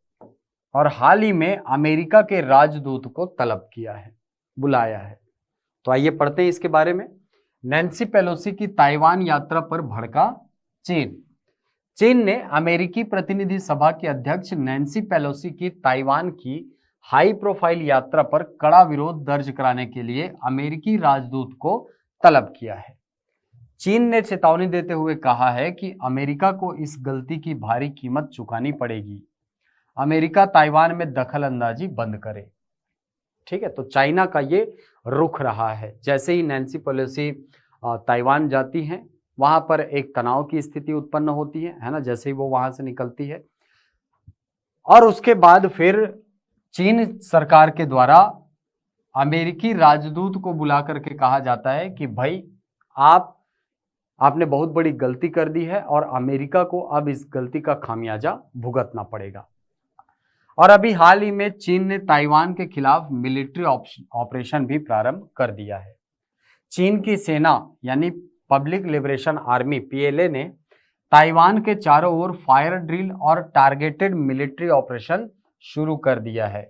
और हाल ही में अमेरिका के राजदूत को तलब किया है, बुलाया है। तो आइए पढ़ते हैं इसके बारे में। नैन्सी पेलोसी की ताइवान यात्रा पर भड़का चीन। चीन ने अमेरिकी प्रतिनिधि सभा की अध्यक्ष नैन्सी पेलोसी की ताइवान की हाई प्रोफाइल यात्रा पर कड़ा विरोध दर्ज कराने के लिए अमेरिकी राजदूत को तलब किया है। चीन ने चेतावनी देते हुए कहा है कि अमेरिका को इस गलती की भारी कीमत चुकानी पड़ेगी। अमेरिका ताइवान में दखल अंदाजी बंद करे। ठीक है, तो चाइना का ये रुख रहा है। जैसे ही नैन्सी पेलोसी ताइवान जाती हैं, वहां पर एक तनाव की स्थिति उत्पन्न होती है ना, जैसे ही वो वहां से निकलती है। और उसके बाद फिर चीन सरकार के द्वारा अमेरिकी राजदूत को बुला करके कहा जाता है कि भाई आपने बहुत बड़ी गलती कर दी है और अमेरिका को अब इस गलती का खामियाजा भुगतना पड़ेगा। और अभी हाल ही में चीन ने ताइवान के खिलाफ मिलिट्री ऑपरेशन भी प्रारंभ कर दिया है। चीन की सेना यानी पब्लिक लिबरेशन आर्मी पीएलए ने ताइवान के चारों ओर फायर ड्रिल और टारगेटेड मिलिट्री ऑपरेशन शुरू कर दिया है।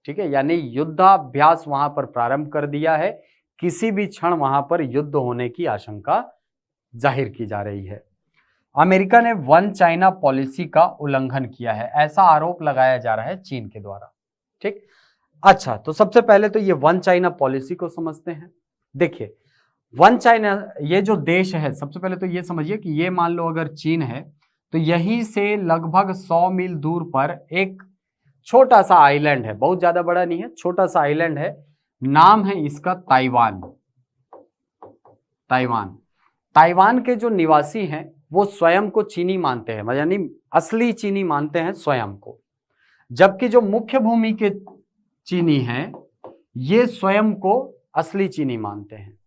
ठीक है, यानी युद्धाभ्यास वहां पर प्रारंभ कर दिया है। किसी भी क्षण वहां पर युद्ध होने की आशंका जाहिर की जा रही है। अमेरिका ने वन चाइना पॉलिसी का उल्लंघन किया है, ऐसा आरोप लगाया जा रहा है चीन के द्वारा। ठीक, अच्छा, तो सबसे पहले तो ये वन चाइना पॉलिसी को समझते हैं। देखिए, वन चाइना ये जो देश है, सबसे पहले तो ये समझिए कि ये मान लो अगर चीन है तो यहीं से लगभग 100 मील दूर पर एक छोटा सा आइलैंड है, बहुत ज्यादा बड़ा नहीं है, छोटा सा आइलैंड है, नाम है इसका ताइवान। ताइवान ताइवान के जो निवासी हैं वो स्वयं को चीनी मानते हैं, यानी असली चीनी मानते हैं स्वयं को, जबकि जो मुख्य भूमि के चीनी हैं ये स्वयं को असली चीनी मानते हैं।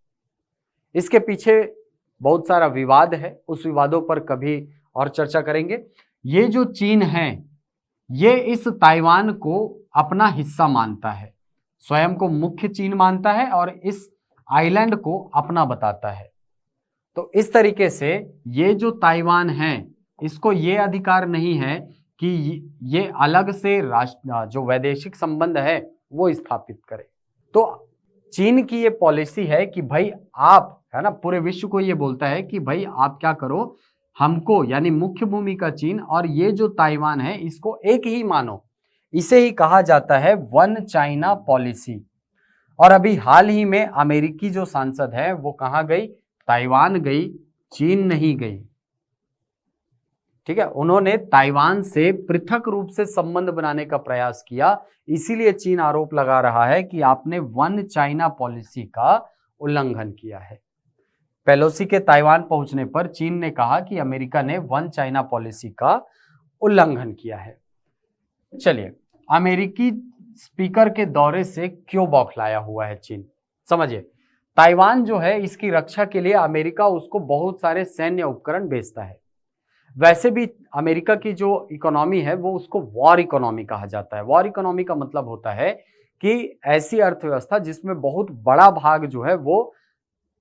इसके पीछे बहुत सारा विवाद है, उस विवादों पर कभी और चर्चा करेंगे। ये जो चीन है ये इस ताइवान को अपना हिस्सा मानता है, स्वयं को मुख्य चीन मानता है और इस आइलैंड को अपना बताता है। तो इस तरीके से ये जो ताइवान है इसको ये अधिकार नहीं है कि ये अलग से राष्ट्र जो वैदेशिक संबंध है वो स्थापित करे। तो चीन की ये पॉलिसी है कि भाई आप, है ना, पूरे विश्व को ये बोलता है कि भाई आप क्या करो, हमको यानी मुख्य भूमि का चीन और ये जो ताइवान है इसको एक ही मानो। इसे ही कहा जाता है वन चाइना पॉलिसी। और अभी हाल ही में अमेरिकी जो सांसद है वो कहाँ गई, ताइवान गई, चीन नहीं गई। ठीक है, उन्होंने ताइवान से पृथक रूप से संबंध बनाने का प्रयास किया, इसीलिए चीन आरोप लगा रहा है कि आपने वन चाइना पॉलिसी का उल्लंघन किया है। पेलोसी के ताइवान पहुंचने पर चीन ने कहा कि अमेरिका ने वन चाइना पॉलिसी का उल्लंघन किया है। चलिए, अमेरिकी स्पीकर के दौरे से क्यों बौखलाया हुआ है चीन, समझिए। ताइवान जो है इसकी रक्षा के लिए अमेरिका उसको बहुत सारे सैन्य उपकरण भेजता है। वैसे भी अमेरिका की जो इकोनॉमी है वो उसको वॉर इकोनॉमी कहा जाता है। वॉर इकोनॉमी का मतलब होता है कि ऐसी अर्थव्यवस्था जिसमें बहुत बड़ा भाग जो है वो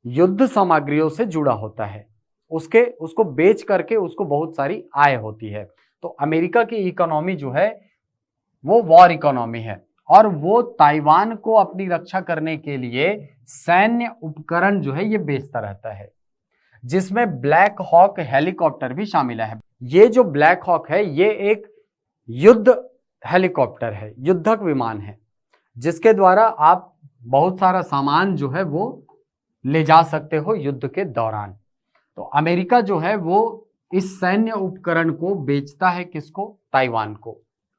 युद्ध सामग्रियों से जुड़ा होता है, उसको बेच करके उसको बहुत सारी आय होती है। तो अमेरिका की इकोनॉमी जो है वो वॉर इकोनॉमी है और वो ताइवान को अपनी रक्षा करने के लिए सैन्य उपकरण जो है ये बेचता रहता है, जिसमें ब्लैक हॉक हेलीकॉप्टर भी शामिल है। ये जो ब्लैक हॉक है ये एक युद्ध हेलीकॉप्टर है, युद्धक विमान है, जिसके द्वारा आप बहुत सारा सामान जो है वो ले जा सकते हो युद्ध के दौरान। तो अमेरिका जो है वो इस सैन्य उपकरण को बेचता है किसको? ताइवान को।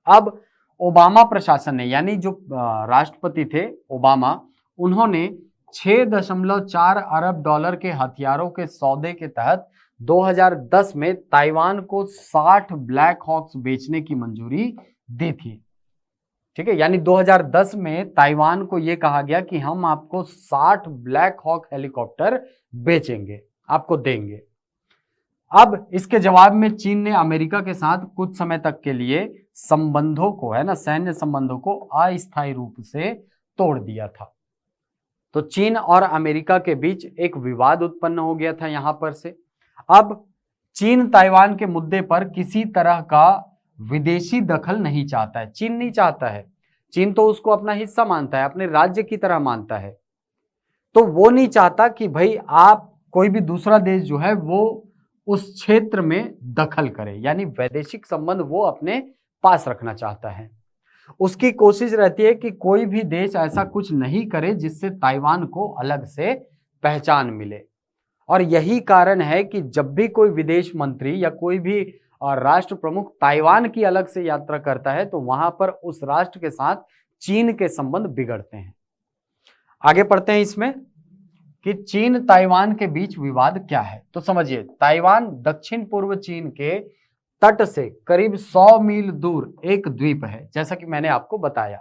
अब ओबामा प्रशासन ने, यानी जो राष्ट्रपति थे ओबामा, उन्होंने 6.4 अरब डॉलर के हथियारों के सौदे के तहत 2010 में ताइवान को 60 ब्लैक हॉक्स बेचने की मंजूरी दी थी। ठीक है, यानी 2010 में ताइवान को यह कहा गया कि हम आपको 60 ब्लैक हॉक हेलीकॉप्टर बेचेंगे, आपको देंगे। अब इसके जवाब में चीन ने अमेरिका के साथ कुछ समय तक के लिए संबंधों को, है ना, सैन्य संबंधों को अस्थायी रूप से तोड़ दिया था। तो चीन और अमेरिका के बीच एक विवाद उत्पन्न हो गया था यहां पर से। अब चीन ताइवान के मुद्दे पर किसी तरह का विदेशी दखल नहीं चाहता है। चीन नहीं चाहता है, चीन तो उसको अपना हिस्सा मानता है, अपने राज्य की तरह मानता है। तो वो नहीं चाहता कि भाई आप, कोई भी दूसरा देश जो है वो उस क्षेत्र में दखल करे, यानी वैदेशिक संबंध वो अपने पास रखना चाहता है। उसकी कोशिश रहती है कि कोई भी देश ऐसा कुछ नहीं करे जिससे ताइवान को अलग से पहचान मिले। और यही कारण है कि जब भी कोई विदेश मंत्री या कोई भी राष्ट्र प्रमुख ताइवान की अलग से यात्रा करता है तो वहां पर उस राष्ट्र के साथ चीन के संबंध बिगड़ते हैं। आगे पढ़ते हैं इसमें कि चीन ताइवान के बीच विवाद क्या है। तो समझिए, ताइवान दक्षिण पूर्व चीन के तट से करीब 100 मील दूर एक द्वीप है, जैसा कि मैंने आपको बताया।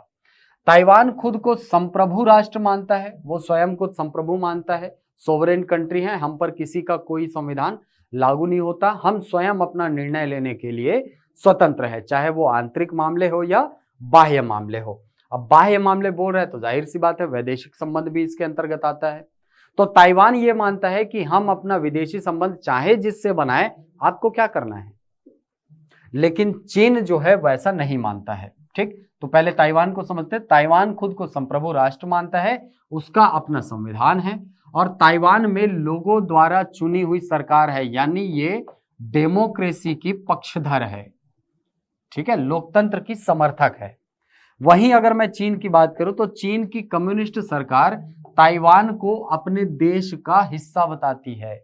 ताइवान खुद को संप्रभु राष्ट्र मानता है, वो स्वयं को संप्रभु मानता है, सोवरेन कंट्री है, हम पर किसी का कोई संविधान लागू नहीं होता, हम स्वयं अपना निर्णय लेने के लिए स्वतंत्र है, चाहे वो आंतरिक मामले हो या बाह्य मामले हो। अब बाह्य मामले बोल रहे हैं तो जाहिर सी बात है वैदेशिक संबंध भी इसके अंतर्गत आता है। तो ताइवान ये मानता है कि हम अपना विदेशी संबंध चाहे जिससे बनाए, आपको क्या करना है। लेकिन चीन जो है वैसा नहीं मानता है। ठीक, तो पहले ताइवान को समझते हैं। ताइवान खुद को संप्रभु राष्ट्र मानता है, उसका अपना संविधान है और ताइवान में लोगों द्वारा चुनी हुई सरकार है, यानी ये डेमोक्रेसी की पक्षधर है। ठीक है, लोकतंत्र की समर्थक है। वहीं अगर मैं चीन की बात करूं तो चीन की कम्युनिस्ट सरकार ताइवान को अपने देश का हिस्सा बताती है।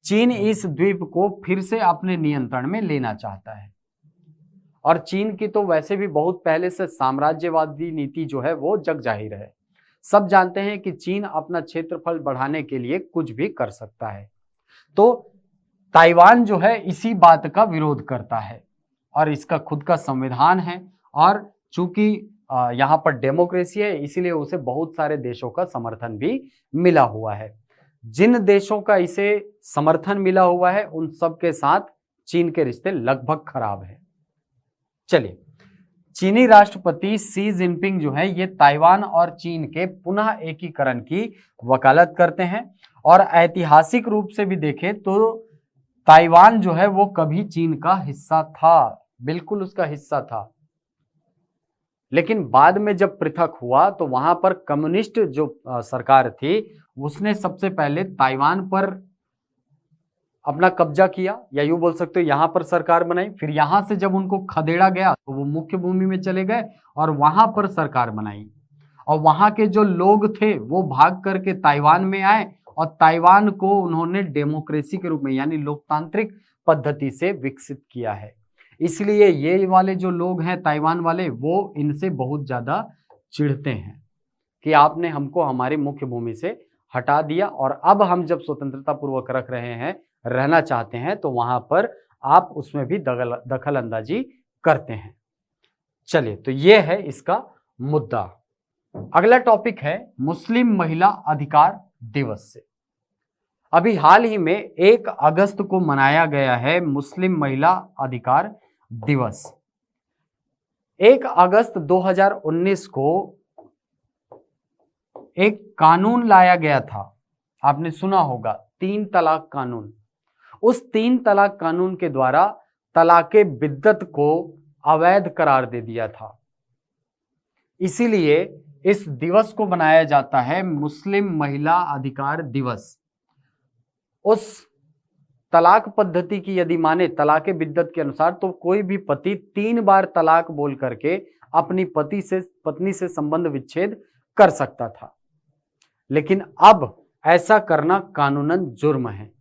चीन इस द्वीप को फिर से अपने नियंत्रण में लेना चाहता है। और चीन की तो वैसे भी बहुत पहले से साम्राज्यवादी नीति जो है वो जग जाहिर है। सब जानते हैं कि चीन अपना क्षेत्रफल बढ़ाने के लिए कुछ भी कर सकता है। तो ताइवान जो है इसी बात का विरोध करता है और इसका खुद का संविधान है और चूंकि यहाँ पर डेमोक्रेसी है इसीलिए उसे बहुत सारे देशों का समर्थन भी मिला हुआ है। जिन देशों का इसे समर्थन मिला हुआ है उन सब के साथ चीन के रिश्ते लगभग खराब है। चलिए, चीनी राष्ट्रपति शी जिनपिंग जो है ये ताइवान और चीन के पुनः एकीकरण की वकालत करते हैं और ऐतिहासिक रूप से भी देखें तो ताइवान जो है वो कभी चीन का हिस्सा था, बिल्कुल उसका हिस्सा था। लेकिन बाद में जब पृथक हुआ तो वहां पर कम्युनिस्ट जो सरकार थी उसने सबसे पहले ताइवान पर अपना कब्जा किया, या यूं बोल सकते हो यहां पर सरकार बनाई। फिर यहां से जब उनको खदेड़ा गया तो वो मुख्य भूमि में चले गए और वहां पर सरकार बनाई और वहां के जो लोग थे वो भाग करके ताइवान में आए और ताइवान को उन्होंने डेमोक्रेसी के रूप में यानी लोकतांत्रिक पद्धति से विकसित किया है। इसलिए ये वाले जो लोग हैं ताइवान वाले वो इनसे बहुत ज्यादा चिढ़ते हैं कि आपने हमको हमारी मुख्य भूमि से हटा दिया और अब हम जब स्वतंत्रता पूर्वक रख रहे हैं, रहना चाहते हैं तो वहां पर आप उसमें भी दखल अंदाजी करते हैं। चलिए, तो ये है इसका मुद्दा। अगला टॉपिक है मुस्लिम महिला अधिकार दिवस से। अभी हाल ही में 1 अगस्त को मनाया गया है मुस्लिम महिला अधिकार दिवस। 1 अगस्त 2019 को एक कानून लाया गया था, आपने सुना होगा 3 तलाक कानून। उस 3 तलाक कानून के द्वारा तलाके बिद्दत को अवैध करार दे दिया था। इसीलिए इस दिवस को मनाया जाता है मुस्लिम महिला अधिकार दिवस। उस तलाक पद्धति की यदि माने तलाके बिद्दत के अनुसार तो कोई भी पति 3 बार तलाक बोल करके अपनी पत्नी से संबंध विच्छेद कर सकता था। लेकिन अब ऐसा करना कानूनन जुर्म है।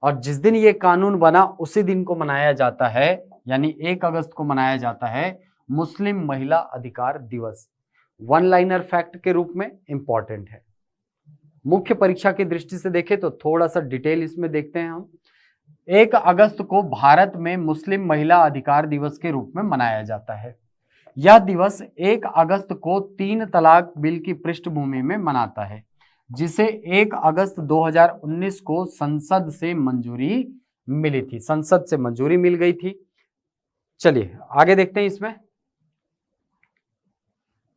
और जिस दिन ये कानून बना उसी दिन को मनाया जाता है, यानी 1 अगस्त को मनाया जाता है मुस्लिम महिला अधिकार दिवस। वन लाइनर फैक्ट के रूप में इंपॉर्टेंट है। मुख्य परीक्षा की दृष्टि से देखें तो थोड़ा सा डिटेल इसमें देखते हैं हम। 1 अगस्त को भारत में मुस्लिम महिला अधिकार दिवस के रूप में मनाया जाता है। यह दिवस 1 अगस्त को 3 तलाक बिल की पृष्ठभूमि में मनाता है, जिसे 1 अगस्त 2019 को संसद से मंजूरी मिली थी, संसद से मंजूरी मिल गई थी। चलिए आगे देखते हैं इसमें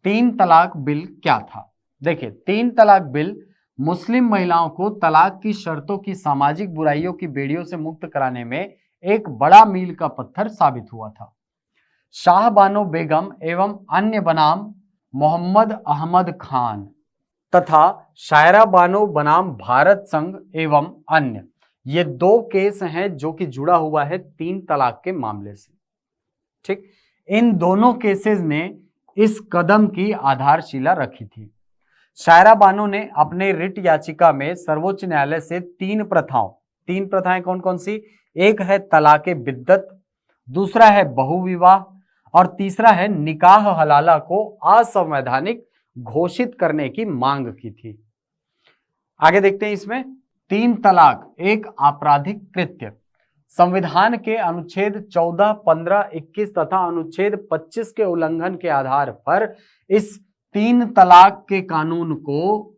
3 तलाक बिल क्या था। देखिए 3 तलाक बिल मुस्लिम महिलाओं को तलाक की शर्तों की सामाजिक बुराइयों की बेड़ियों से मुक्त कराने में एक बड़ा मील का पत्थर साबित हुआ था। शाह बानो बेगम एवं अन्य बनाम मोहम्मद अहमद खान तथा शायरा बानो बनाम भारत संघ एवं अन्य, ये 2 केस हैं जो कि जुड़ा हुआ है 3 तलाक के मामले से। ठीक, इन दोनों केसेस ने इस कदम की आधारशिला रखी थी। शायरा बानो ने अपने रिट याचिका में सर्वोच्च न्यायालय से 3 प्रथाएं कौन कौन सी, एक है तलाके बिद्दत, दूसरा है बहुविवाह और तीसरा है निकाह हलाला को असंवैधानिक घोषित करने की मांग की थी। आगे देखते हैं इसमें 3 तलाक एक आपराधिक कृत्य। संविधान के अनुच्छेद 14, 15, 21 तथा अनुच्छेद 25 के उल्लंघन के आधार पर इस 3 तलाक के कानून को,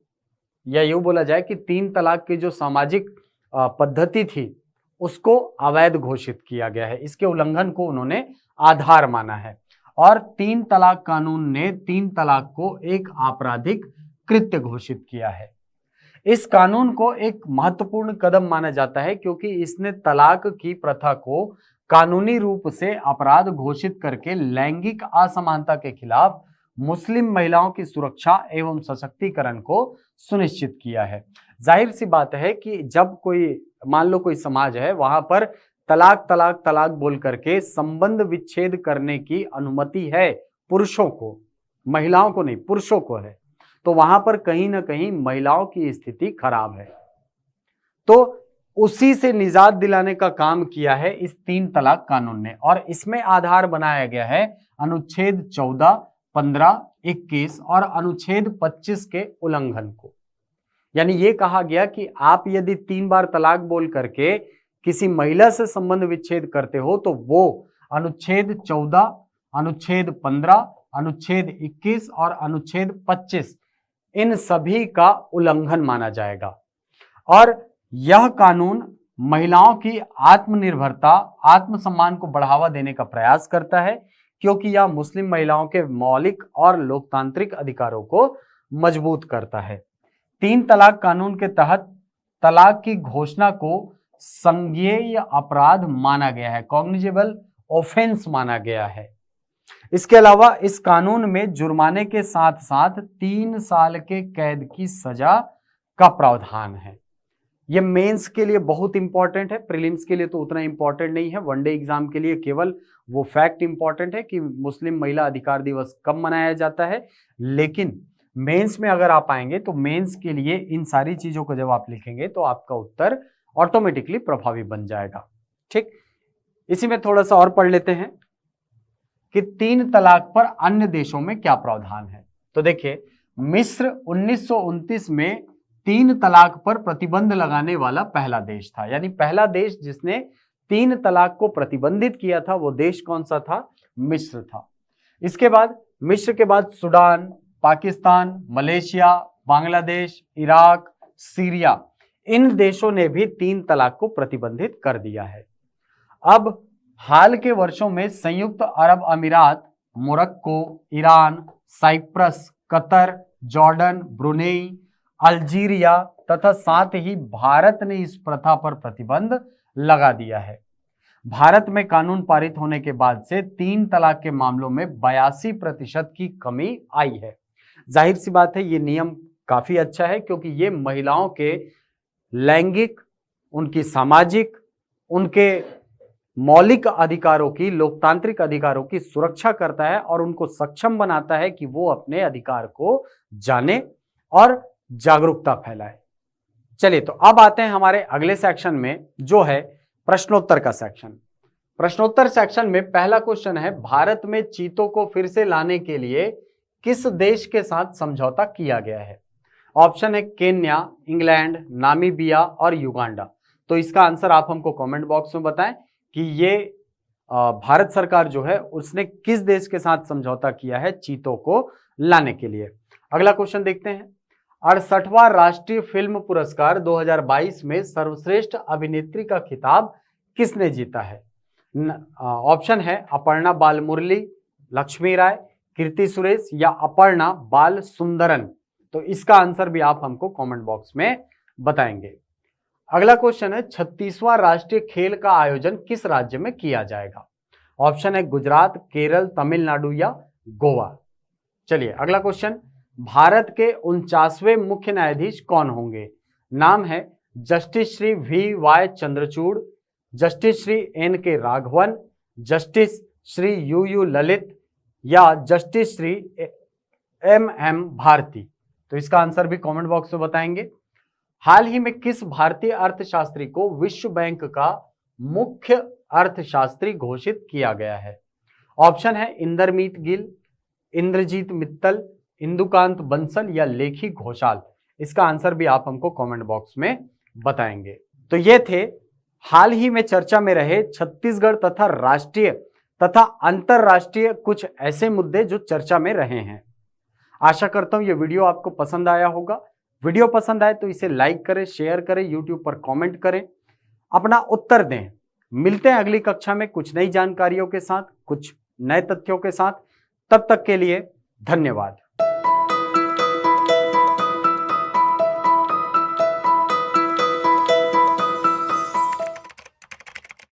या यूं बोला जाए कि 3 तलाक की जो सामाजिक पद्धति थी उसको अवैध घोषित किया गया है। इसके उल्लंघन को उन्होंने आधार माना है और 3 तलाक कानून ने 3 तलाक को एक आपराधिक कृत्य घोषित किया है। इस कानून को एक महत्वपूर्ण कदम माना जाता है क्योंकि इसने तलाक की प्रथा को कानूनी रूप से अपराध घोषित करके लैंगिक असमानता के खिलाफ मुस्लिम महिलाओं की सुरक्षा एवं सशक्तिकरण को सुनिश्चित किया है। जाहिर सी बात है कि जब कोई, मान लो कोई समाज है, वहां पर तलाक तलाक तलाक बोल करके संबंध विच्छेद करने की अनुमति है पुरुषों को, महिलाओं को नहीं, पुरुषों को है, तो वहां पर कहीं ना कहीं महिलाओं की स्थिति खराब है। तो उसी से निजात दिलाने का काम किया है इस 3 तलाक कानून ने और इसमें आधार बनाया गया है अनुच्छेद 14, 15, 21 और अनुच्छेद 25 के उल्लंघन को। यानी ये कहा गया कि आप यदि 3 बार तलाक बोल करके किसी महिला से संबंध विच्छेद करते हो तो वो अनुच्छेद 14, अनुच्छेद 15, अनुच्छेद 21 और अनुच्छेद 25 इन सभी का उल्लंघन माना जाएगा। और यह कानून महिलाओं की आत्मनिर्भरता, आत्मसम्मान को बढ़ावा देने का प्रयास करता है क्योंकि यह मुस्लिम महिलाओं के मौलिक और लोकतांत्रिक अधिकारों को मजबूत करता है। 3 तलाक कानून के तहत तलाक की घोषणा को संज्ञेय अपराध माना गया है, कॉग्निजेबल ऑफेंस माना गया है। इसके अलावा इस कानून में जुर्माने के साथ साथ 3 साल के कैद की सजा का प्रावधान है। यह मेंस के लिए बहुत इंपॉर्टेंट है, प्रीलिम्स के लिए तो उतना इंपॉर्टेंट नहीं है। वनडे एग्जाम के लिए केवल वो फैक्ट इंपॉर्टेंट है कि मुस्लिम महिला अधिकार दिवस कब मनाया जाता है, लेकिन मेंस में अगर आप आएंगे तो मेंस के लिए इन सारी चीजों को जब आप लिखेंगे तो आपका उत्तर ऑटोमेटिकली प्रभावी बन जाएगा। ठीक, इसी में थोड़ा सा और पढ़ लेते हैं कि 3 तलाक पर अन्य देशों में क्या प्रावधान है। तो देखिए, मिस्र 1929 में 3 तलाक पर प्रतिबंध लगाने वाला पहला देश था, यानी पहला देश जिसने 3 तलाक को प्रतिबंधित किया था वो देश कौन सा था? मिस्र था। इसके बाद मिस्र के बाद Sudan, Pakistan, Malaysia, Bangladesh, Iraq, Syria, इन देशों ने भी 3 तलाक को प्रतिबंधित कर दिया है। अब हाल के वर्षों में संयुक्त अरब अमीरात, Morocco, Iran, Cyprus, Qatar, Jordan, Brunei, Algeria तथा साथ ही भारत ने इस प्रथा पर प्रतिबंध लगा दिया है। भारत में कानून पारित होने के बाद से 3 तलाक के मामलों में 82% की कमी आई है। जाहिर सी बात है ये नियम काफी अच्छा है क्योंकि ये महिलाओं के लैंगिक, उनकी सामाजिक, उनके मौलिक अधिकारों की, लोकतांत्रिक अधिकारों की सुरक्षा करता है और उनको सक्षम बनाता है कि वो अपने अधिकार को जाने और जागरूकता फैलाए। चलिए, तो अब आते हैं हमारे अगले सेक्शन में, जो है प्रश्नोत्तर का सेक्शन। प्रश्नोत्तर सेक्शन में पहला क्वेश्चन है, भारत में चीतों को फिर से लाने के लिए किस देश के साथ समझौता किया गया है? ऑप्शन है केन्या, इंग्लैंड, नामीबिया और युगांडा। तो इसका आंसर आप हमको कमेंट बॉक्स में बताएं कि ये भारत सरकार जो है उसने किस देश के साथ समझौता किया है चीतों को लाने के लिए। अगला क्वेश्चन देखते हैं, 68वां राष्ट्रीय फिल्म पुरस्कार 2022 में सर्वश्रेष्ठ अभिनेत्री का खिताब किसने जीता है? ऑप्शन है अपर्णा बालमुरली, लक्ष्मी राय, कीर्ति सुरेश या अपर्णा बाल सुंदरन। तो इसका आंसर भी आप हमको कमेंट बॉक्स में बताएंगे। अगला क्वेश्चन है, 36वां राष्ट्रीय खेल का आयोजन किस राज्य में किया जाएगा? ऑप्शन है गुजरात, केरल, तमिलनाडु या गोवा। चलिए अगला क्वेश्चन, भारत के 49वें मुख्य न्यायाधीश कौन होंगे? नाम है justice Shri VY Chandrachud, justice Shri NK Raghavan, justice Shri UU Lalit या जस्टिस श्री MM भारती। तो इसका आंसर भी कमेंट बॉक्स में बताएंगे। हाल ही में किस भारतीय अर्थशास्त्री को विश्व बैंक का मुख्य अर्थशास्त्री घोषित किया गया है? ऑप्शन है इंदरमीत गिल, इंद्रजीत मित्तल, इंदुकांत बंसल या लेखी घोषाल। इसका आंसर भी आप हमको कमेंट बॉक्स में बताएंगे। तो ये थे हाल ही में चर्चा में रहे छत्तीसगढ़ तथा राष्ट्रीय तथा अंतरराष्ट्रीय कुछ ऐसे मुद्दे जो चर्चा में रहे हैं। आशा करता हूं ये वीडियो आपको पसंद आया होगा। वीडियो पसंद आए तो इसे लाइक करें, शेयर करें, यूट्यूब पर कमेंट करें, अपना उत्तर दें। मिलते हैं अगली कक्षा में कुछ नई जानकारियों के साथ, कुछ नए तथ्यों के साथ। तब तक के लिए धन्यवाद।